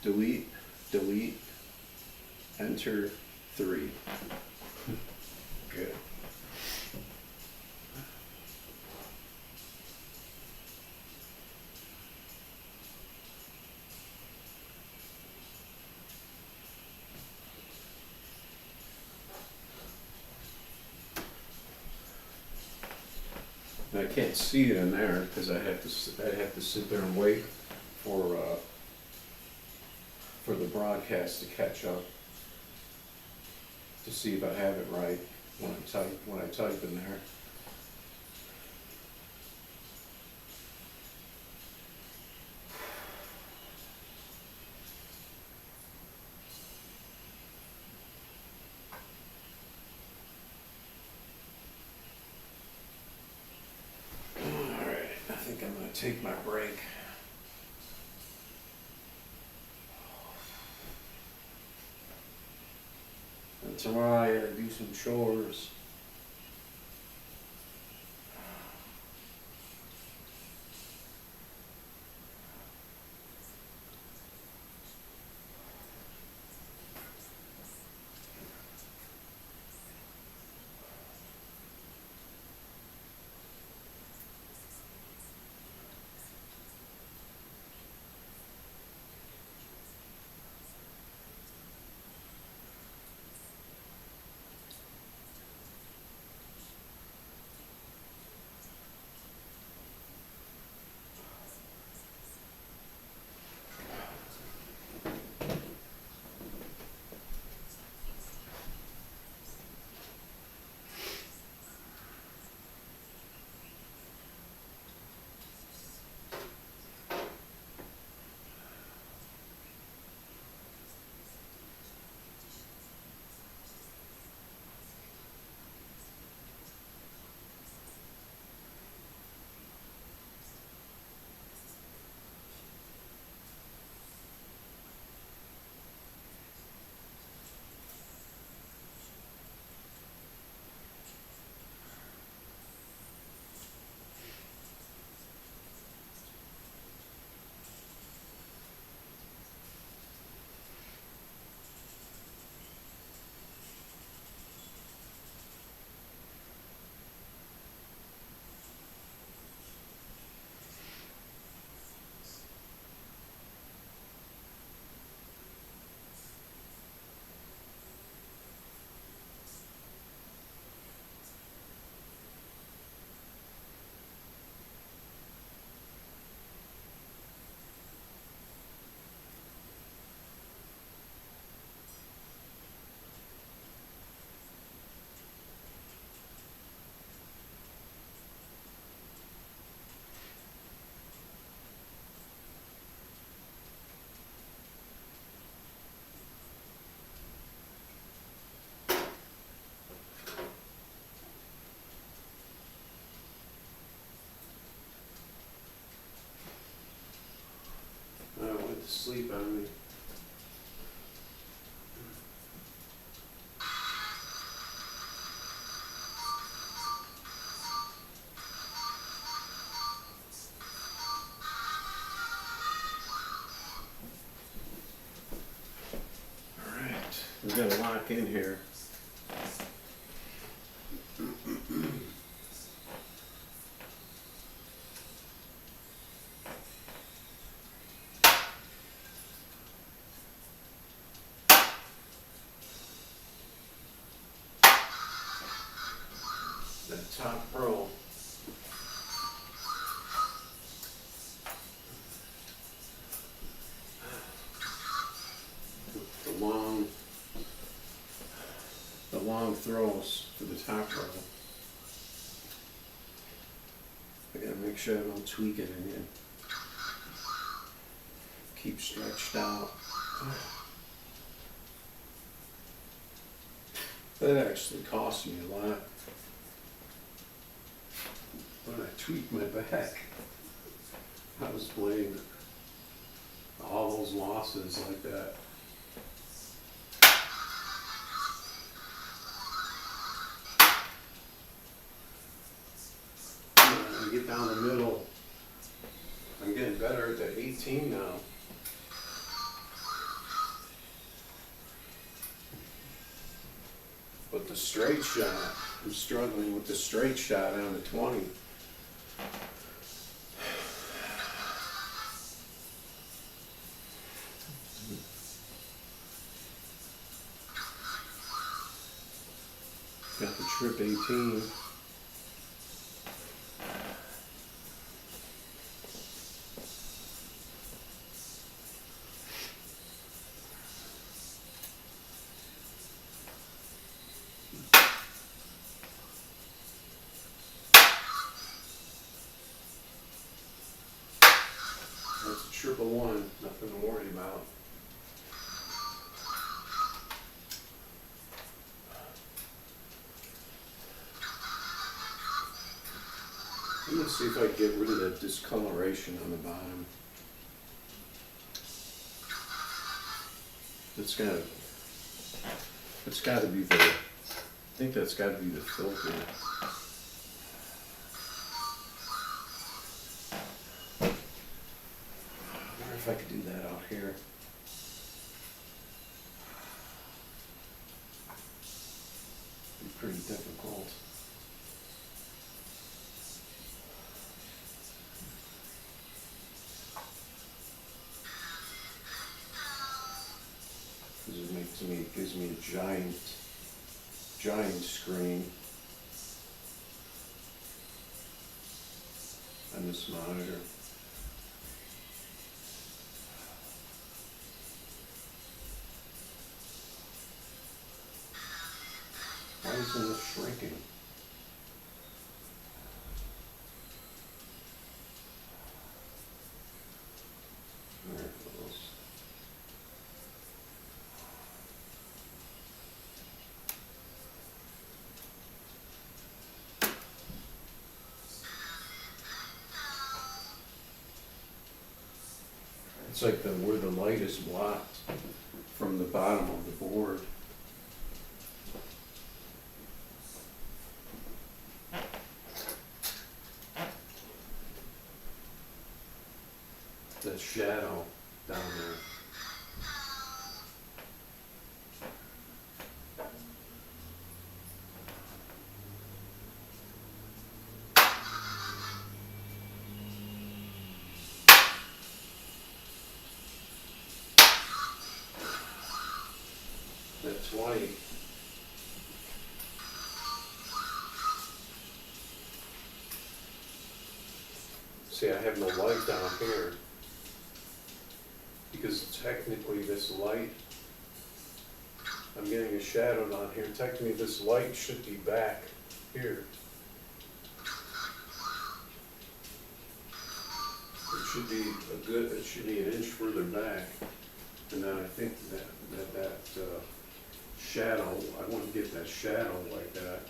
Speaker 1: delete, enter 3. Good. I can't see it in there because I'd have to sit there and wait for the broadcast to catch up to see if I have it right when I type in there. I'm going to take my break. And tomorrow I gotta do some chores. asleep on me. Alright, we're gonna lock in here. That top row. The long throws for the top row. I gotta make sure I don't tweak it in here. Keep stretched out. That actually cost me a lot when I tweaked my back. I was playing all those losses like that. I get down the middle. I'm getting better at the 18 now. But the straight shot, I'm struggling with the straight shot on the 20. Got the trip 18. That's a triple one, nothing to worry about. I'm gonna see if I can get rid of that discoloration on the bottom. It's gotta be the, I think that's gotta be the filter. I wonder if I could do that out here. Be pretty difficult. It gives me a giant screen on this monitor. Why isn't this shrinking? There it goes. It's like where the light is blocked from the bottom of the board. That shadow down there. That 20. See, I have no light down here. Because technically this light, I'm getting a shadow down here. Technically this light should be back here. It should be an inch further back. And then I think that shadow, I want to get that shadow like that.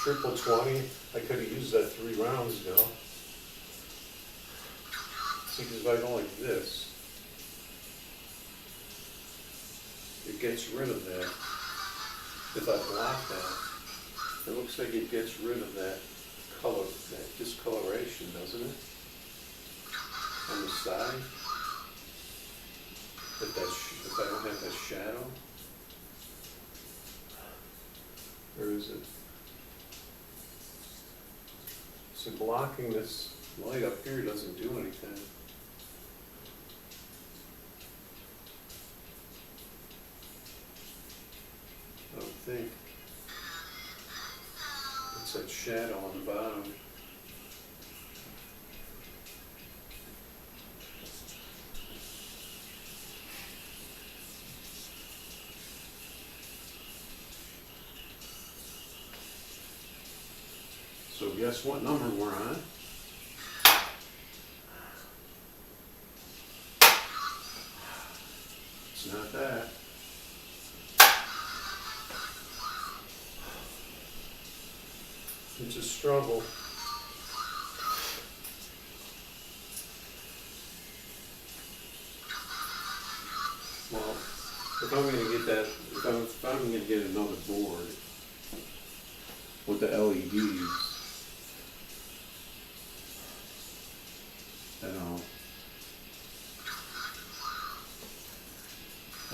Speaker 1: triple 20, I could have used that 3 rounds ago. See, because if I go like this, it gets rid of that. If I block that, it looks like it gets rid of that color, that discoloration, doesn't it? On the side. If I don't have that shadow. Or is it? So blocking this light up here doesn't do anything. I don't think. It's that shadow on the bottom. So guess what number we're on? It's not that. It's a struggle. Well, if I'm going to get that, if I'm going to get another board with the LEDs,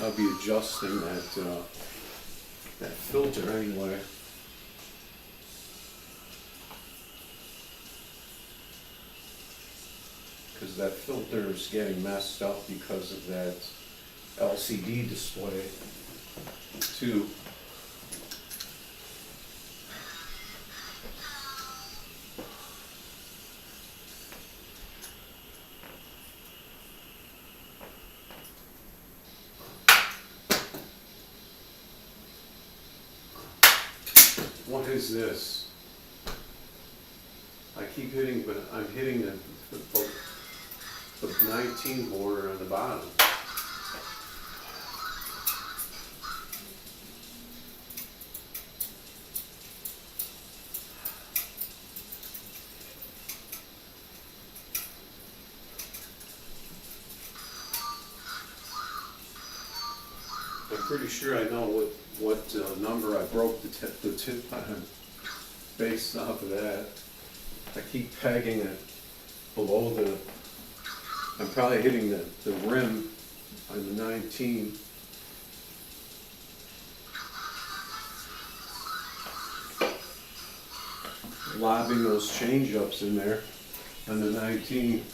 Speaker 1: I'll be adjusting that filter anyway. Because that filter is getting messed up because of that LCD display too. What is this? I keep hitting, but I'm hitting the 19 border on the bottom. I'm pretty sure I know what number I broke the tip on based off of that. I keep pegging it below the, I'm probably hitting the rim on the 19. Lobbing those change ups in there on the 19.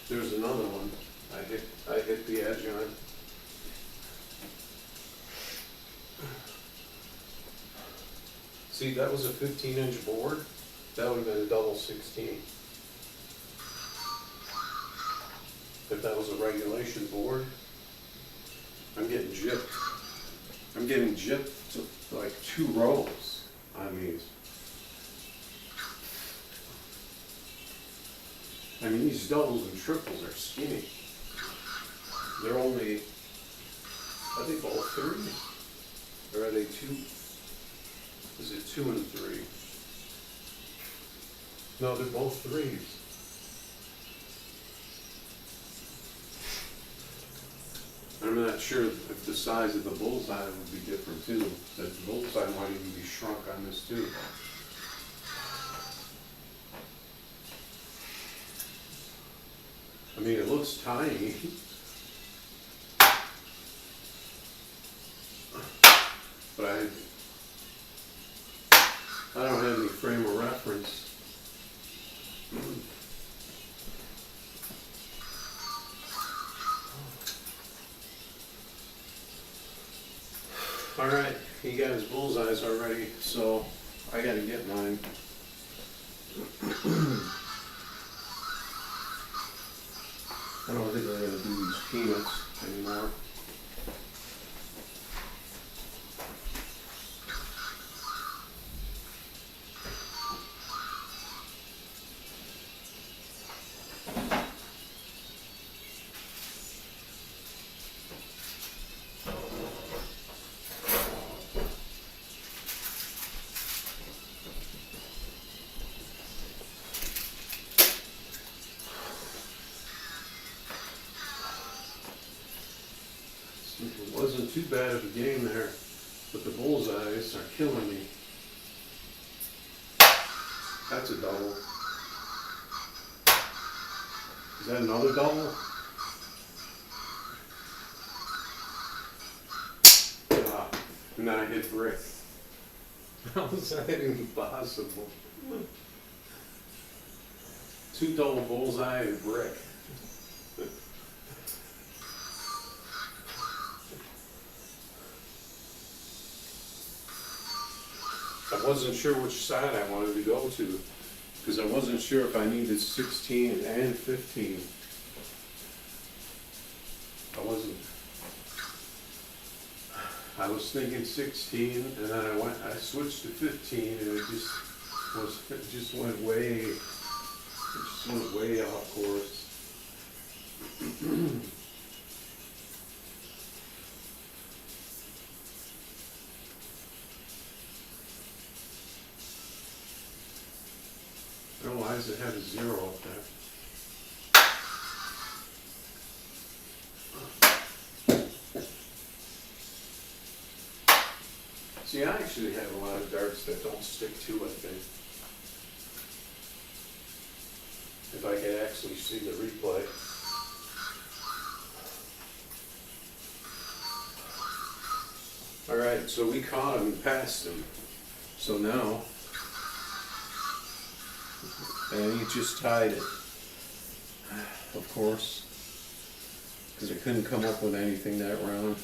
Speaker 1: There's another one. I hit the edge on. See, that was a 15-inch board. That would have been a double 16. If that was a regulation board, I'm getting gypped. I'm getting gypped to like 2 rows on these. I mean, these doubles and triples are skinny. They're only, are they both 3? Or are they 2? Is it 2 and 3? No, they're both 3s. I'm not sure if the size of the bullseye would be different too. The bullseye might even be shrunk on this too. I mean, it looks tiny. But I don't have any frame of reference. All right, he got his bullseyes already, so I gotta get mine. I don't think I'm gonna do these peanuts anymore. It wasn't too bad of a game there, but the bullseyes are killing me. That's a double. Is that another double? Ah, and then I hit brick. How is that even possible? Two double bullseye and brick. I wasn't sure which side I wanted to go to, because I wasn't sure if I needed 16 and 15. I was thinking 16, and then I switched to 15, and it just went way off course. I don't know, why does it have a 0 up there? See, I actually have a lot of darts that don't stick to, I think. If I could actually see the replay. Alright, so we caught him and passed him. So now, and he just tied it, of course, because I couldn't come up with anything that round.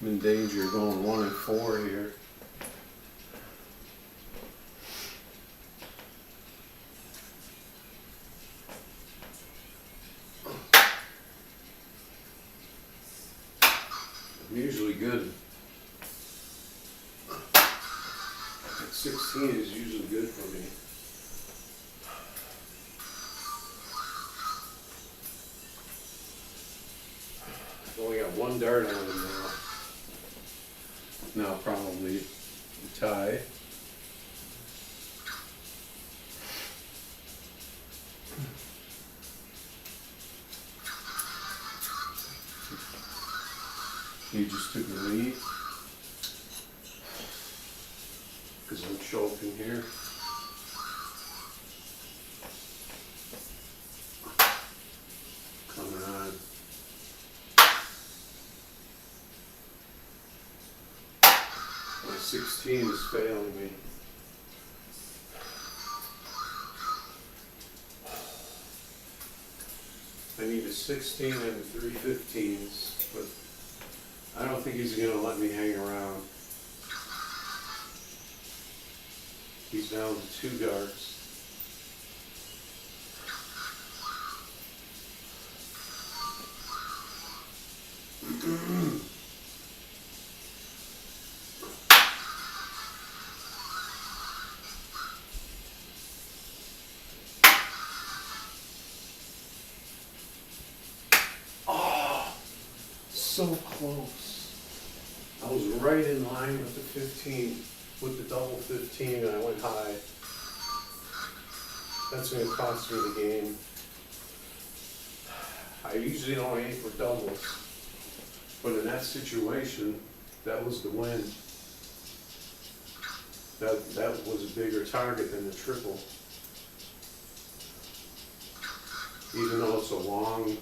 Speaker 1: I'm in danger of going 1 and 4 here. I'm usually good. 16 is usually good for me. I've only got 1 dart on him now. Now probably a tie. He just took the lead. Because I'm choking here. Coming on. My 16 is failing me. I need a 16 and 3 15s, but I don't think he's going to let me hang around. He's down to 2 darts. Oh, so close. I was right in line with the 15. With the double 15, and I went high. That's going to cost me the game. I usually don't aim for doubles, but in that situation, that was the win. That was a bigger target than the triple. Even though it's a long,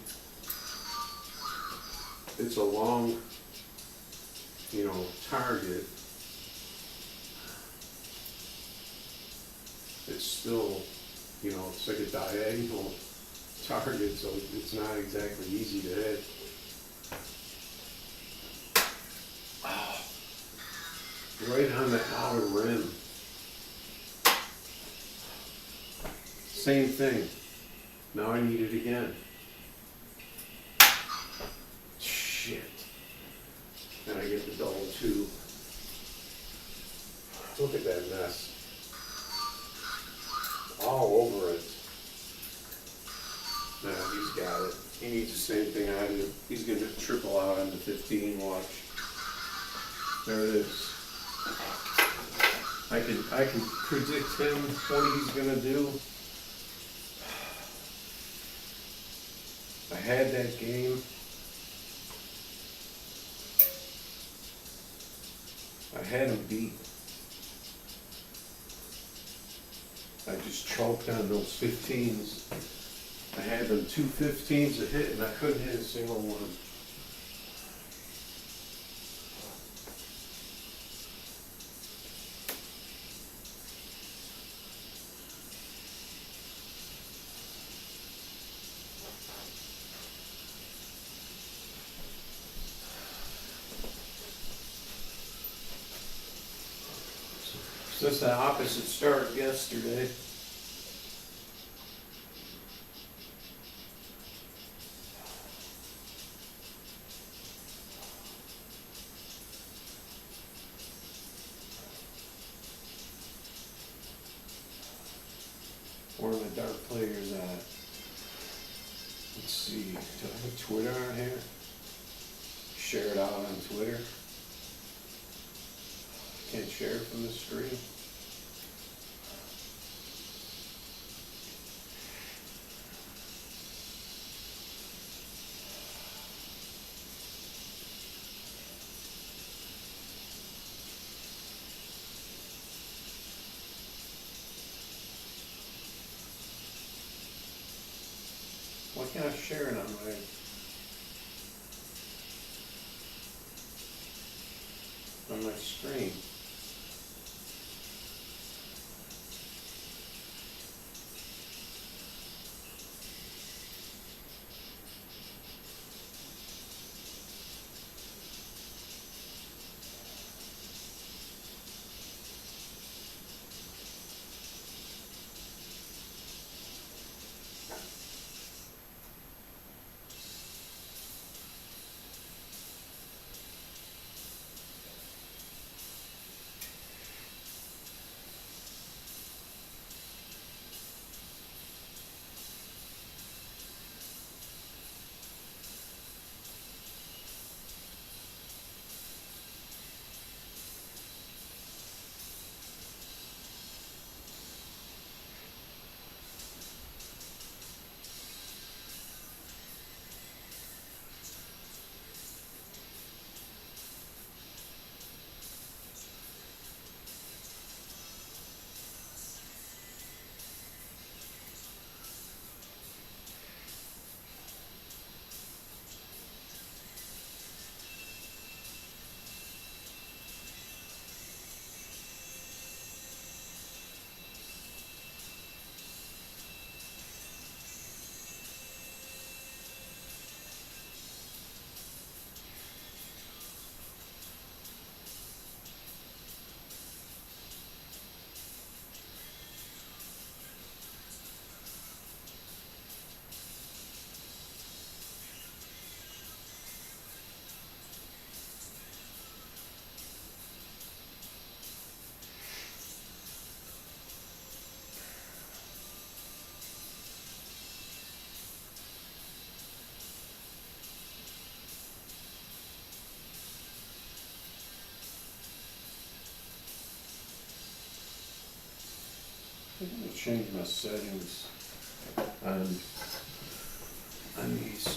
Speaker 1: target. It's still, it's like a diagonal target, so it's not exactly easy to hit. Oh, right on the outer rim. Same thing. Now I need it again. Shit. And I get the double 2. Look at that mess. All over it. No, he's got it. He needs the same thing I do. He's going to triple out on the 15, watch. There it is. I can predict him what he's going to do. had that game. I had him beat. I just choked on those 15s. I had them 2 15s to hit, and I couldn't hit a single one. Since the opposite start yesterday. Where are the dark players at? Let's see, do I have Twitter on here? Share it out on Twitter. Can't share it from the screen. Why can't I share it on my screen? I'm gonna change my settings on these.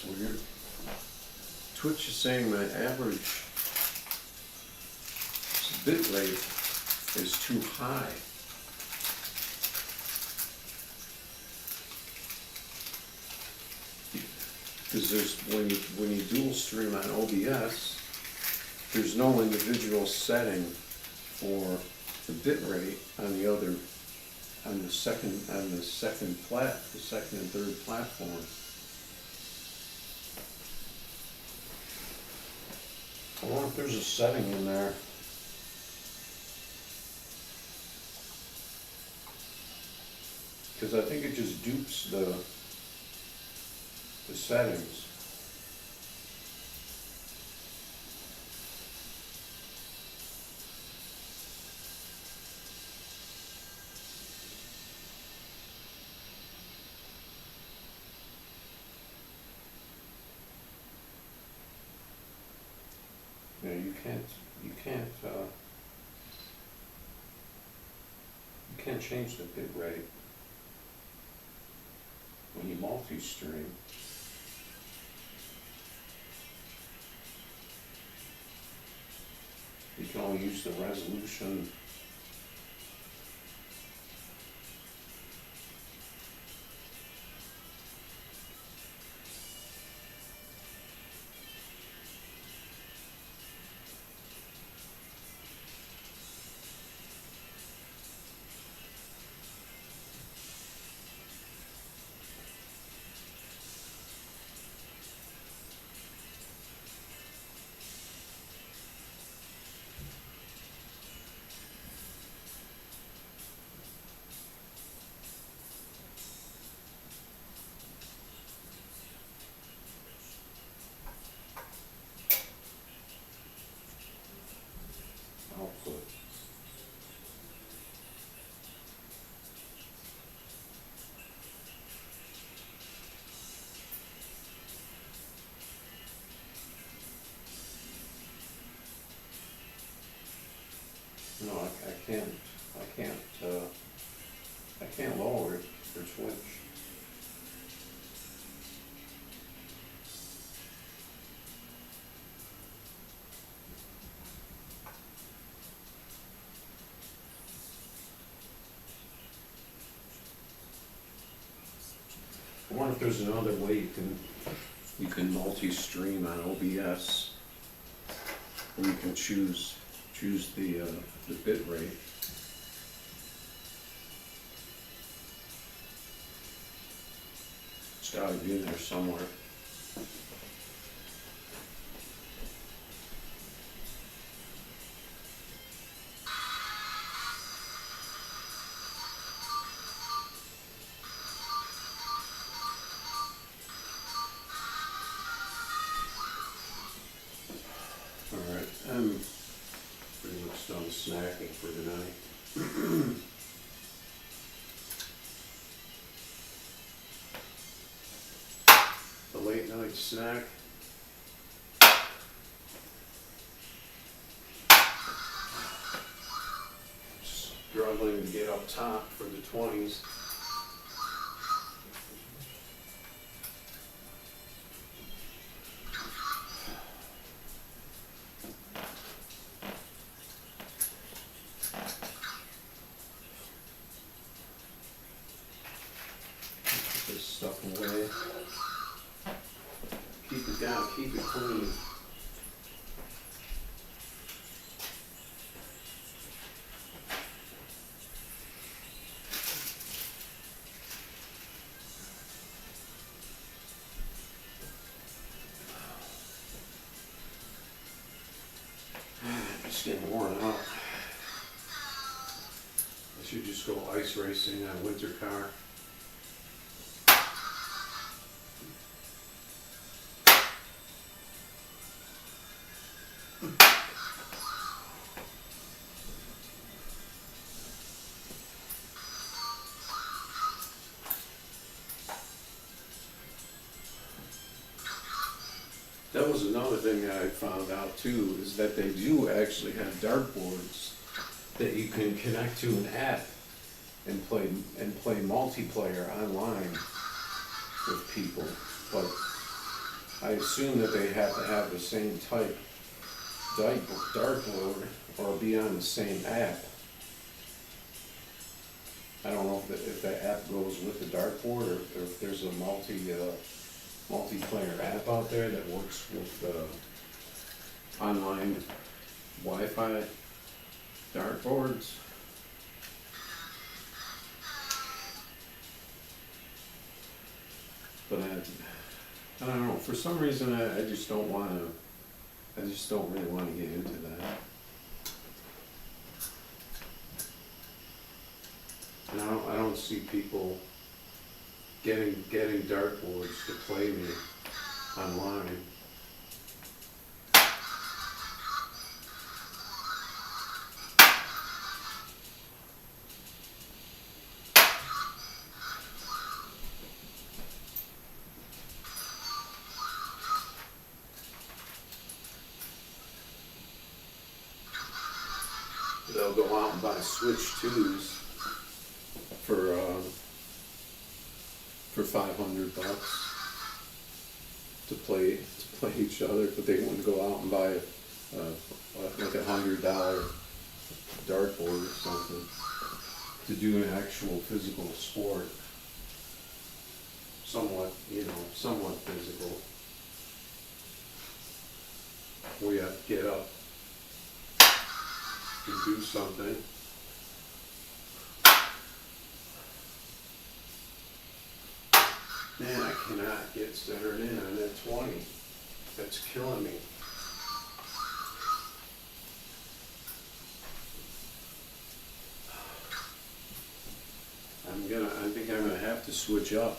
Speaker 1: That's weird. Twitch is saying my average bit rate is too high. Because there's, when you dual stream on OBS, there's no individual setting for the bit rate on the other, on the second and third platform. I wonder if there's a setting in there. Because I think it just dupes the settings. Yeah, you can't change the bit rate when you multi-stream. You can only use the resolution. Output. No, I can't lower it for Twitch. I wonder if there's another way you can multi-stream on OBS, where you can choose the bit rate. It's gotta be in there somewhere. Alright, I'm pretty much done snacking for tonight. The late night snack. Struggling to get up top for the 20s. Put this stuff away. Keep it down, keep it clean. It's getting worn out. I should just go ice racing on a winter car. That was another thing that I found out too, is that they do actually have dartboards that you can connect to an app and play multiplayer online with people. But I assume that they have to have the same type dartboard or be on the same app. I don't know if the app goes with the dartboard or if there's a multiplayer app out there that works with online Wi-Fi dartboards. But I don't know, for some reason I just don't really wanna get into that. And I don't see people getting dartboards to play me online. They'll go out and buy Switch 2s for $500 to play each other, but they wouldn't go out and buy like $100 dartboard or something to do an actual physical sport. Somewhat physical. We have to get up and do something. Man, I cannot get centered in on that 20. That's killing me. I think I'm gonna have to switch up.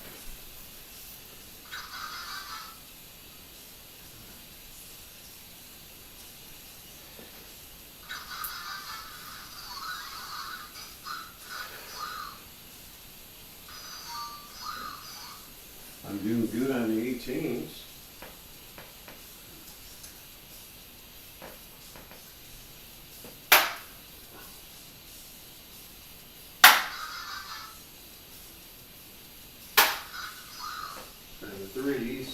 Speaker 1: I'm doing good on the 18s. And the 3s.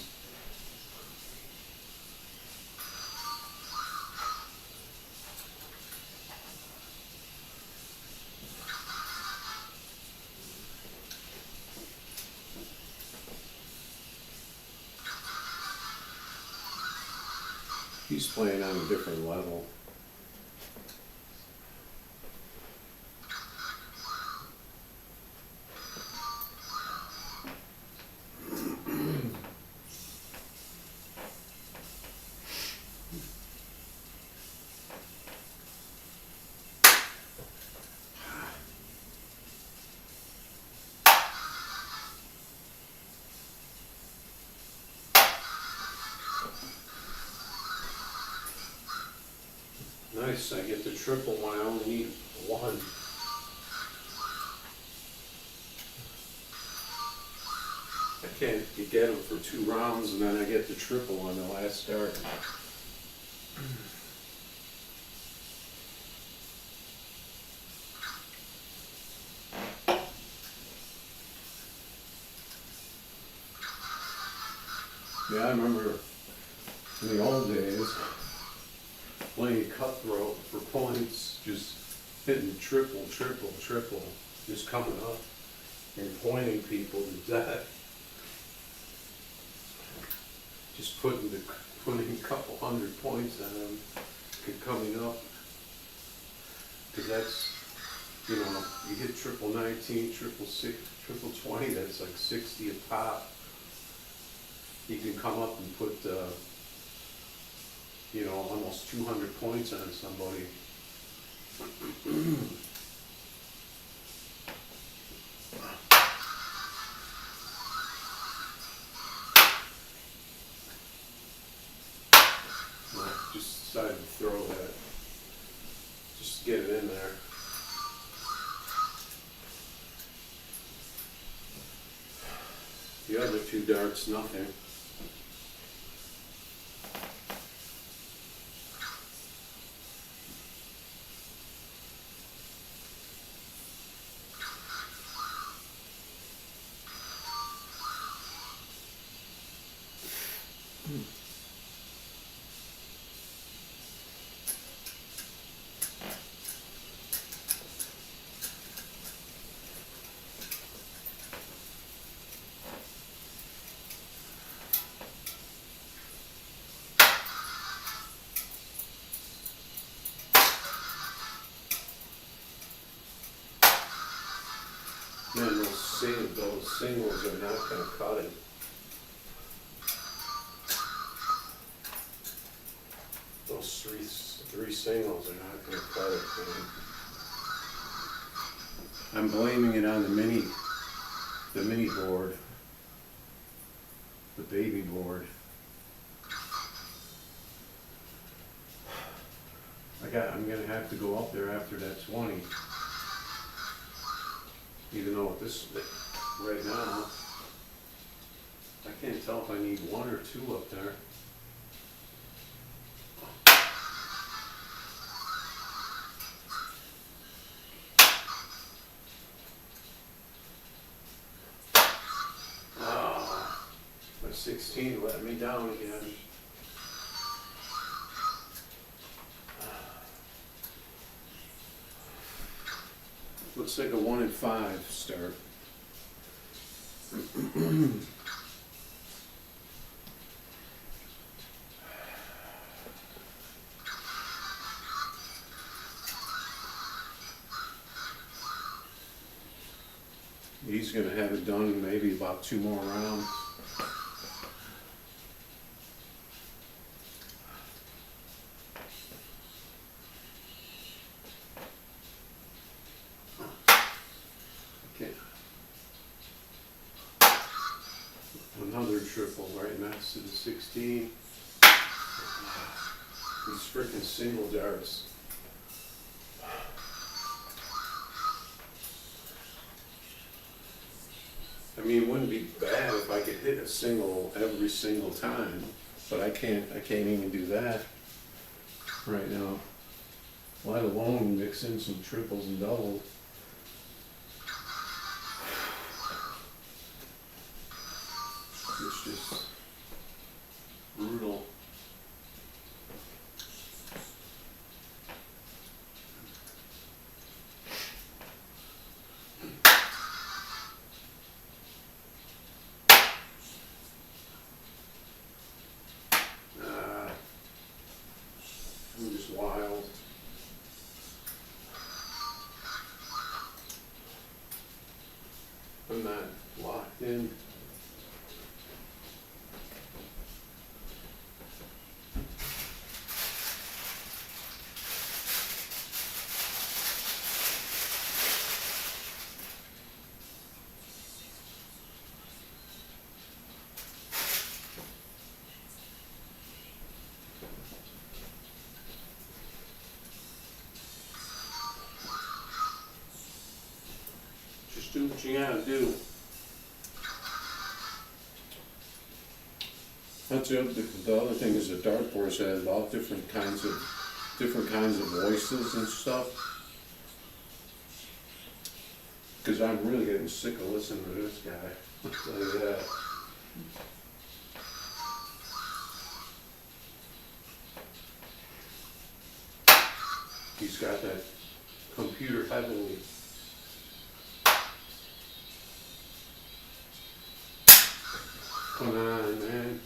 Speaker 1: He's playing on a different level. Nice, I get the triple when I only need one. I can't get them for 2 rounds and then I get the triple on the last start. Yeah, I remember in the old days playing cutthroat for points, just hitting triple, just coming up and pointing people to death. Just putting a couple hundred points on them, coming up. Because that's, you hit triple 19, triple 6, triple 20, that's like 60 a pop. You can come up and put, almost 200 points on somebody. I just decided to throw that, just get it in there. The other 2 darts, nothing. Man, those singles are not gonna cut it. Those three singles are not gonna cut it, man. I'm blaming it on the mini board, the baby board. I'm gonna have to go up there after that 20. Even though right now, I can't tell if I need one or two up there. Oh, my 16 let me down again. Looks like a 1 and 5 start. He's gonna have it done in maybe about 2 more rounds. Okay. Another triple right next to the 16. These freaking single darts. I mean, it wouldn't be bad if I could hit a single every single time, but I can't even do that right now. Let alone mix in some triples and doubles. It's just brutal. I'm just wild. I'm not locked in. Just do what you gotta do. That's the other thing is the dartboard has all different kinds of voices and stuff. Because I'm really getting sick of listening to this guy. I'll tell you that. He's got that computer heavily. Come on, man.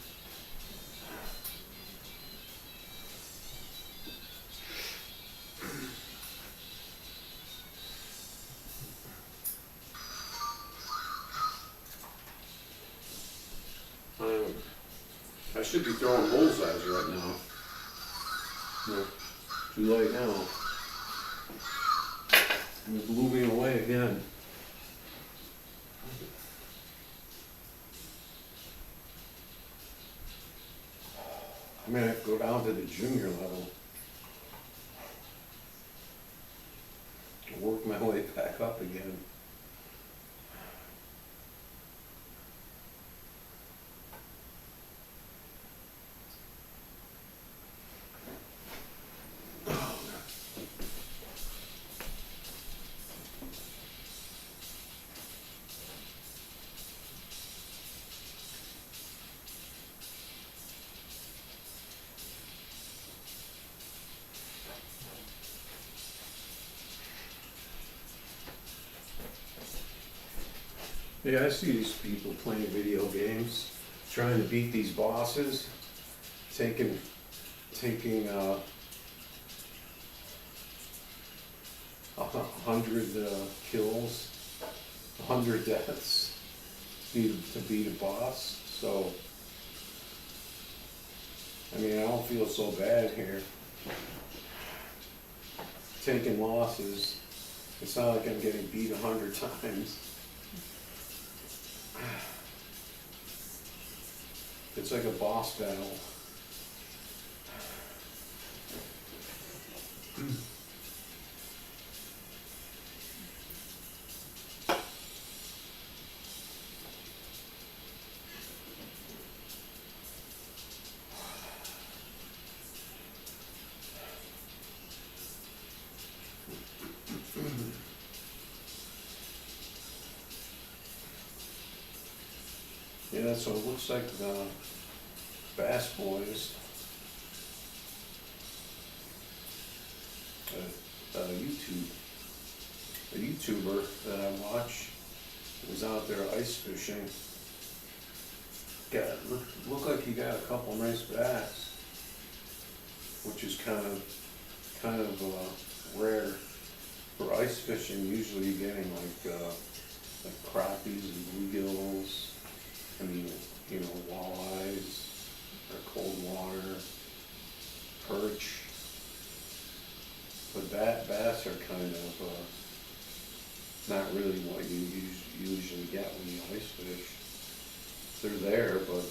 Speaker 1: I should be throwing bullseyes right now. No, too late now. It blew me away again. I mean, I have to go down to the junior level. Work my way back up again. Yeah, I see these people playing video games, trying to beat these bosses, taking 100 kills 100 deaths to be the boss. So, I mean, I don't feel so bad here. Taking losses, it's not like I'm getting beat 100 times. It's like a boss battle. Yeah, so it looks like the Bass Boys, a YouTuber that I watch was out there ice fishing. Looked like he got a couple nice bass, which is kind of rare for ice fishing. Usually you're getting like crappies and bluegills. I mean, you know, walleyes or cold water, perch. But bass are kind of not really what you usually get when you ice fish. They're there, but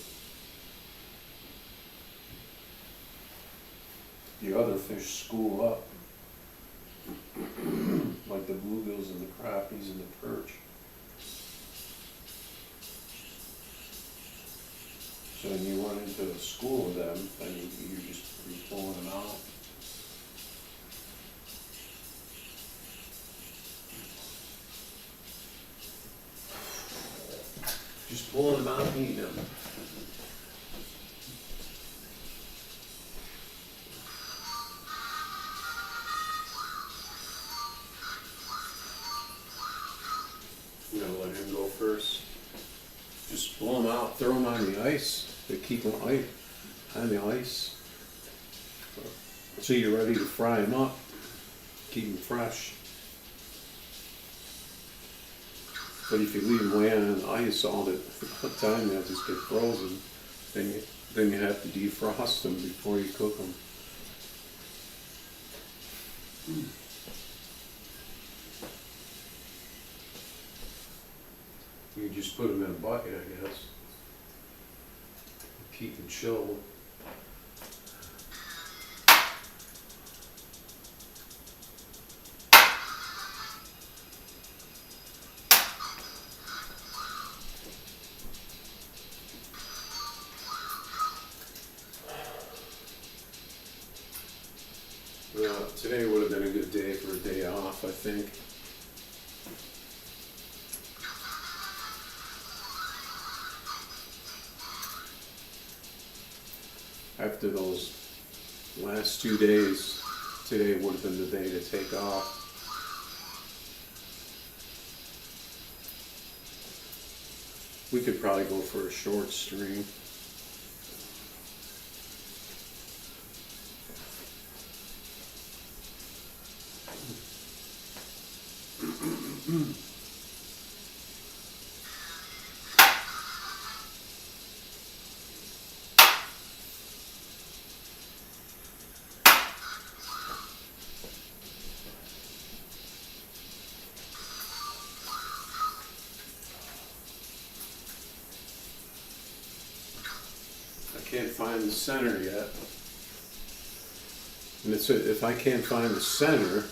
Speaker 1: the other fish school up, like the bluegills and the crappies and the perch. So when you run into a school with them, then you're pulling them out. Just pulling them out and eating them. You know, let him go first. Just pull them out, throw them on the ice. To keep them on the ice. So you're ready to fry them up. Keep them fresh. But if you leave them laying on the ice all the time, they'll just get frozen. Then you have to defrost them before you cook them. You just put them in a bucket, I guess. Keep them chilled. Today would have been a good day for a day off, I think. After those last 2 days, today would have been the day to take off. We could probably go for a short stream. Can't find the center yet. And if I can't find the center,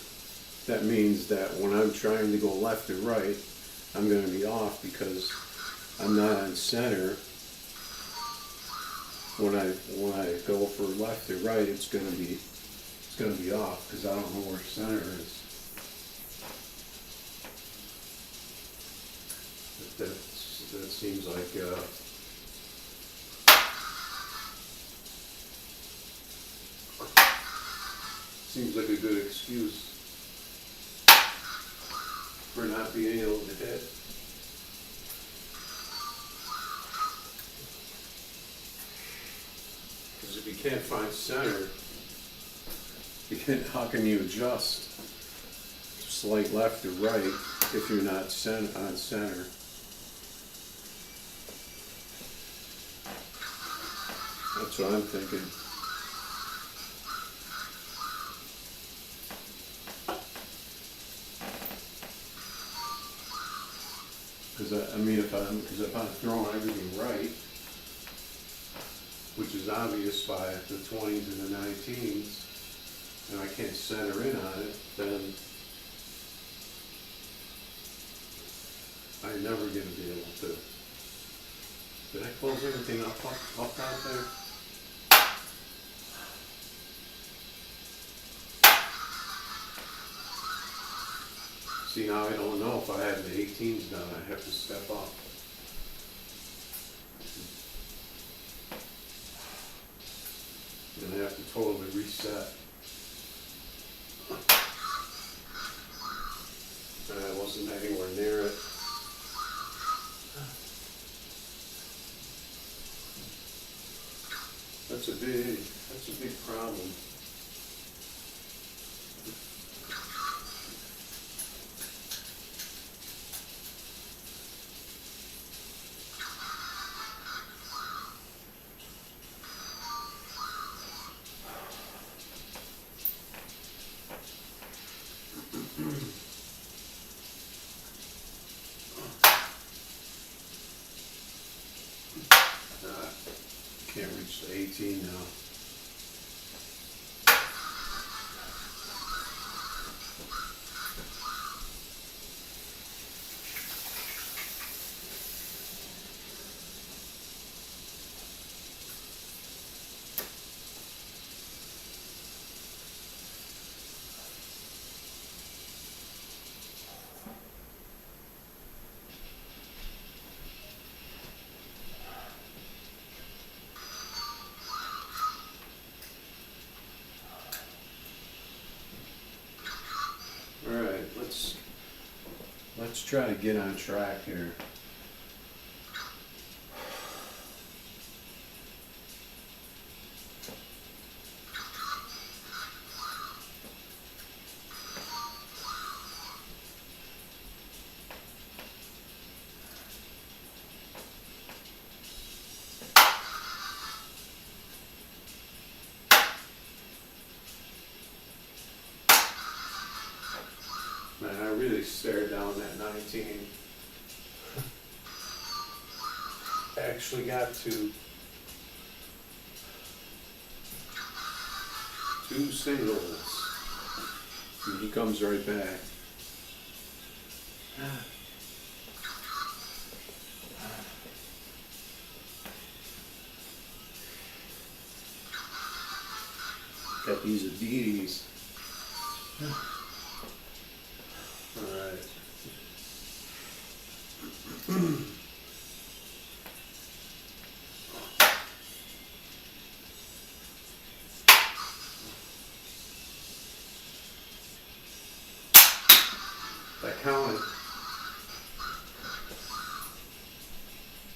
Speaker 1: that means that when I'm trying to go left or right, I'm going to be off because I'm not on center. When I go for left or right, it's going to be off because I don't know where center is. That seems like seems like a good excuse for not being able to hit. Because if you can't find center, how can you adjust? Slight left or right if you're not on center. That's what I'm thinking. Because I mean, if I'm throwing everything right, which is obvious by the 20s and the 19s, and I can't center in on it, then I'm never going to be able to. Did I close anything up out there? See, now I don't know if I have the 18s done, I have to step up. And I have to totally reset. I wasn't anywhere near it. That's a big problem. Can't reach the 18 now. Alright, let's try to get on track here. Man, I really stared down that 19. Actually got to 2 singles. And he comes right back. Got these Adidas. Alright. That counted.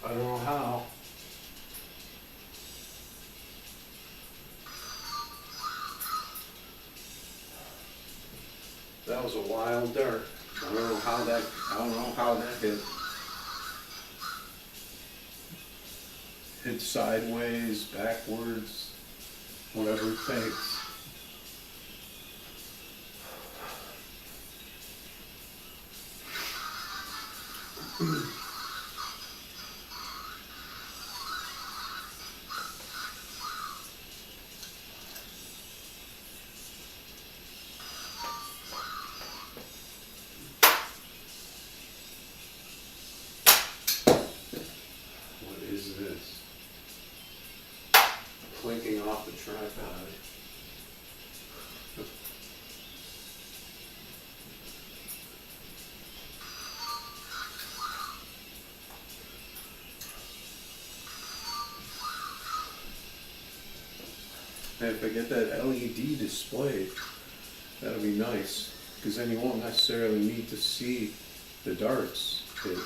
Speaker 1: I don't know how. That was a wild dart. I don't know how that hit sideways, backwards, whatever it takes. What is this? Clinking off the tripod. And if I get that LED display, that'll be nice, because then you won't necessarily need to see the darts hit.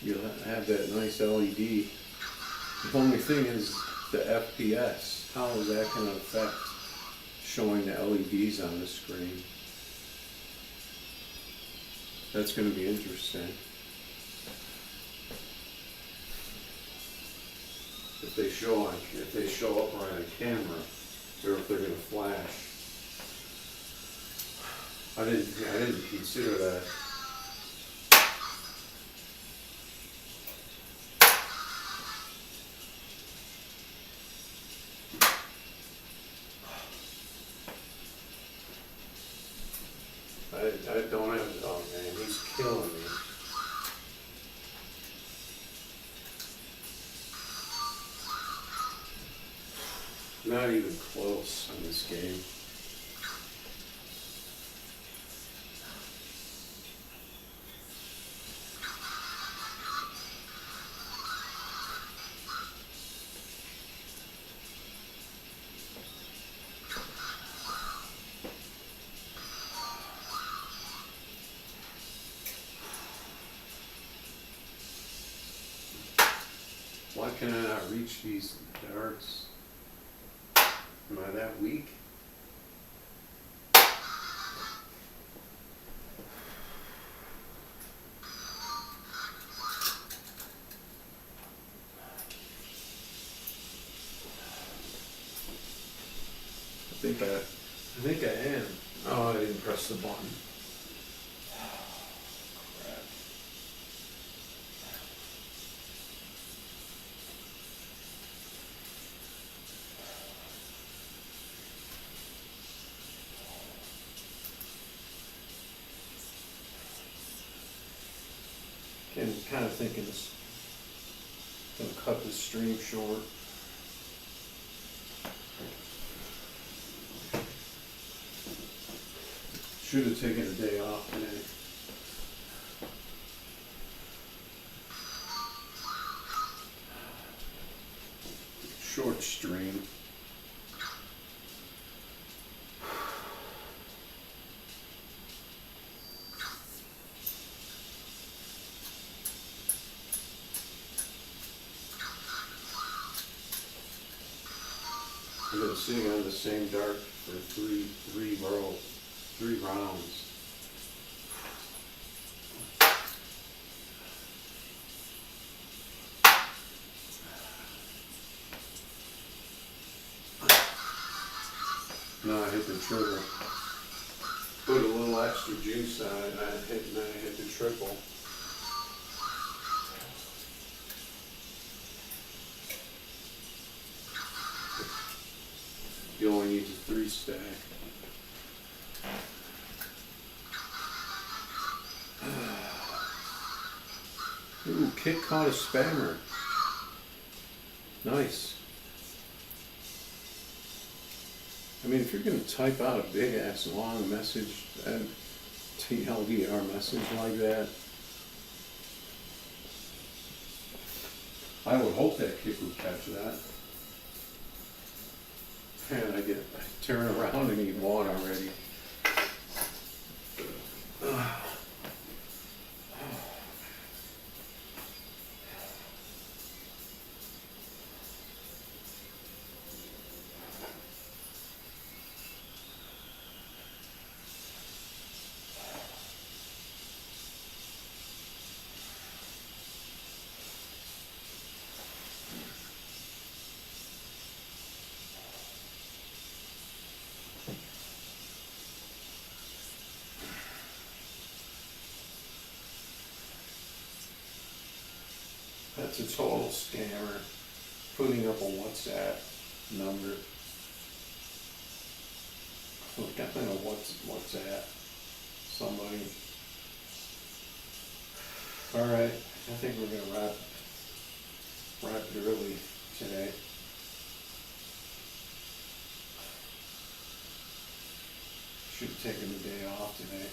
Speaker 1: You'll have that nice LED. The only thing is the FPS. How is that going to affect showing the LEDs on the screen. That's gonna be interesting. If they show up right on camera, or if they're gonna flash. I didn't consider that. I don't have, oh man, he's killing me. Not even close on this game. Why can I not reach these darts? Am I that weak? I think I am. Oh, I didn't press the button. Crap. I'm kind of thinking this, gonna cut this stream short. Should have taken a day off today. Short stream. I've been sitting on the same dart for three rounds. Now I hit the trigger. Put a little extra juice on it, and then I hit the triple. You only need a 3 stack. Ooh, Kit caught a spammer. Nice. I mean, if you're going to type out a big ass long message, a TLDR message like that, I would hope that Kit would catch that. And I turn around and eat one already. That's a total scammer. Putting up a WhatsApp number. What kind of WhatsApp? Somebody. Alright, I think we're gonna wrap it early today. Should have taken the day off today.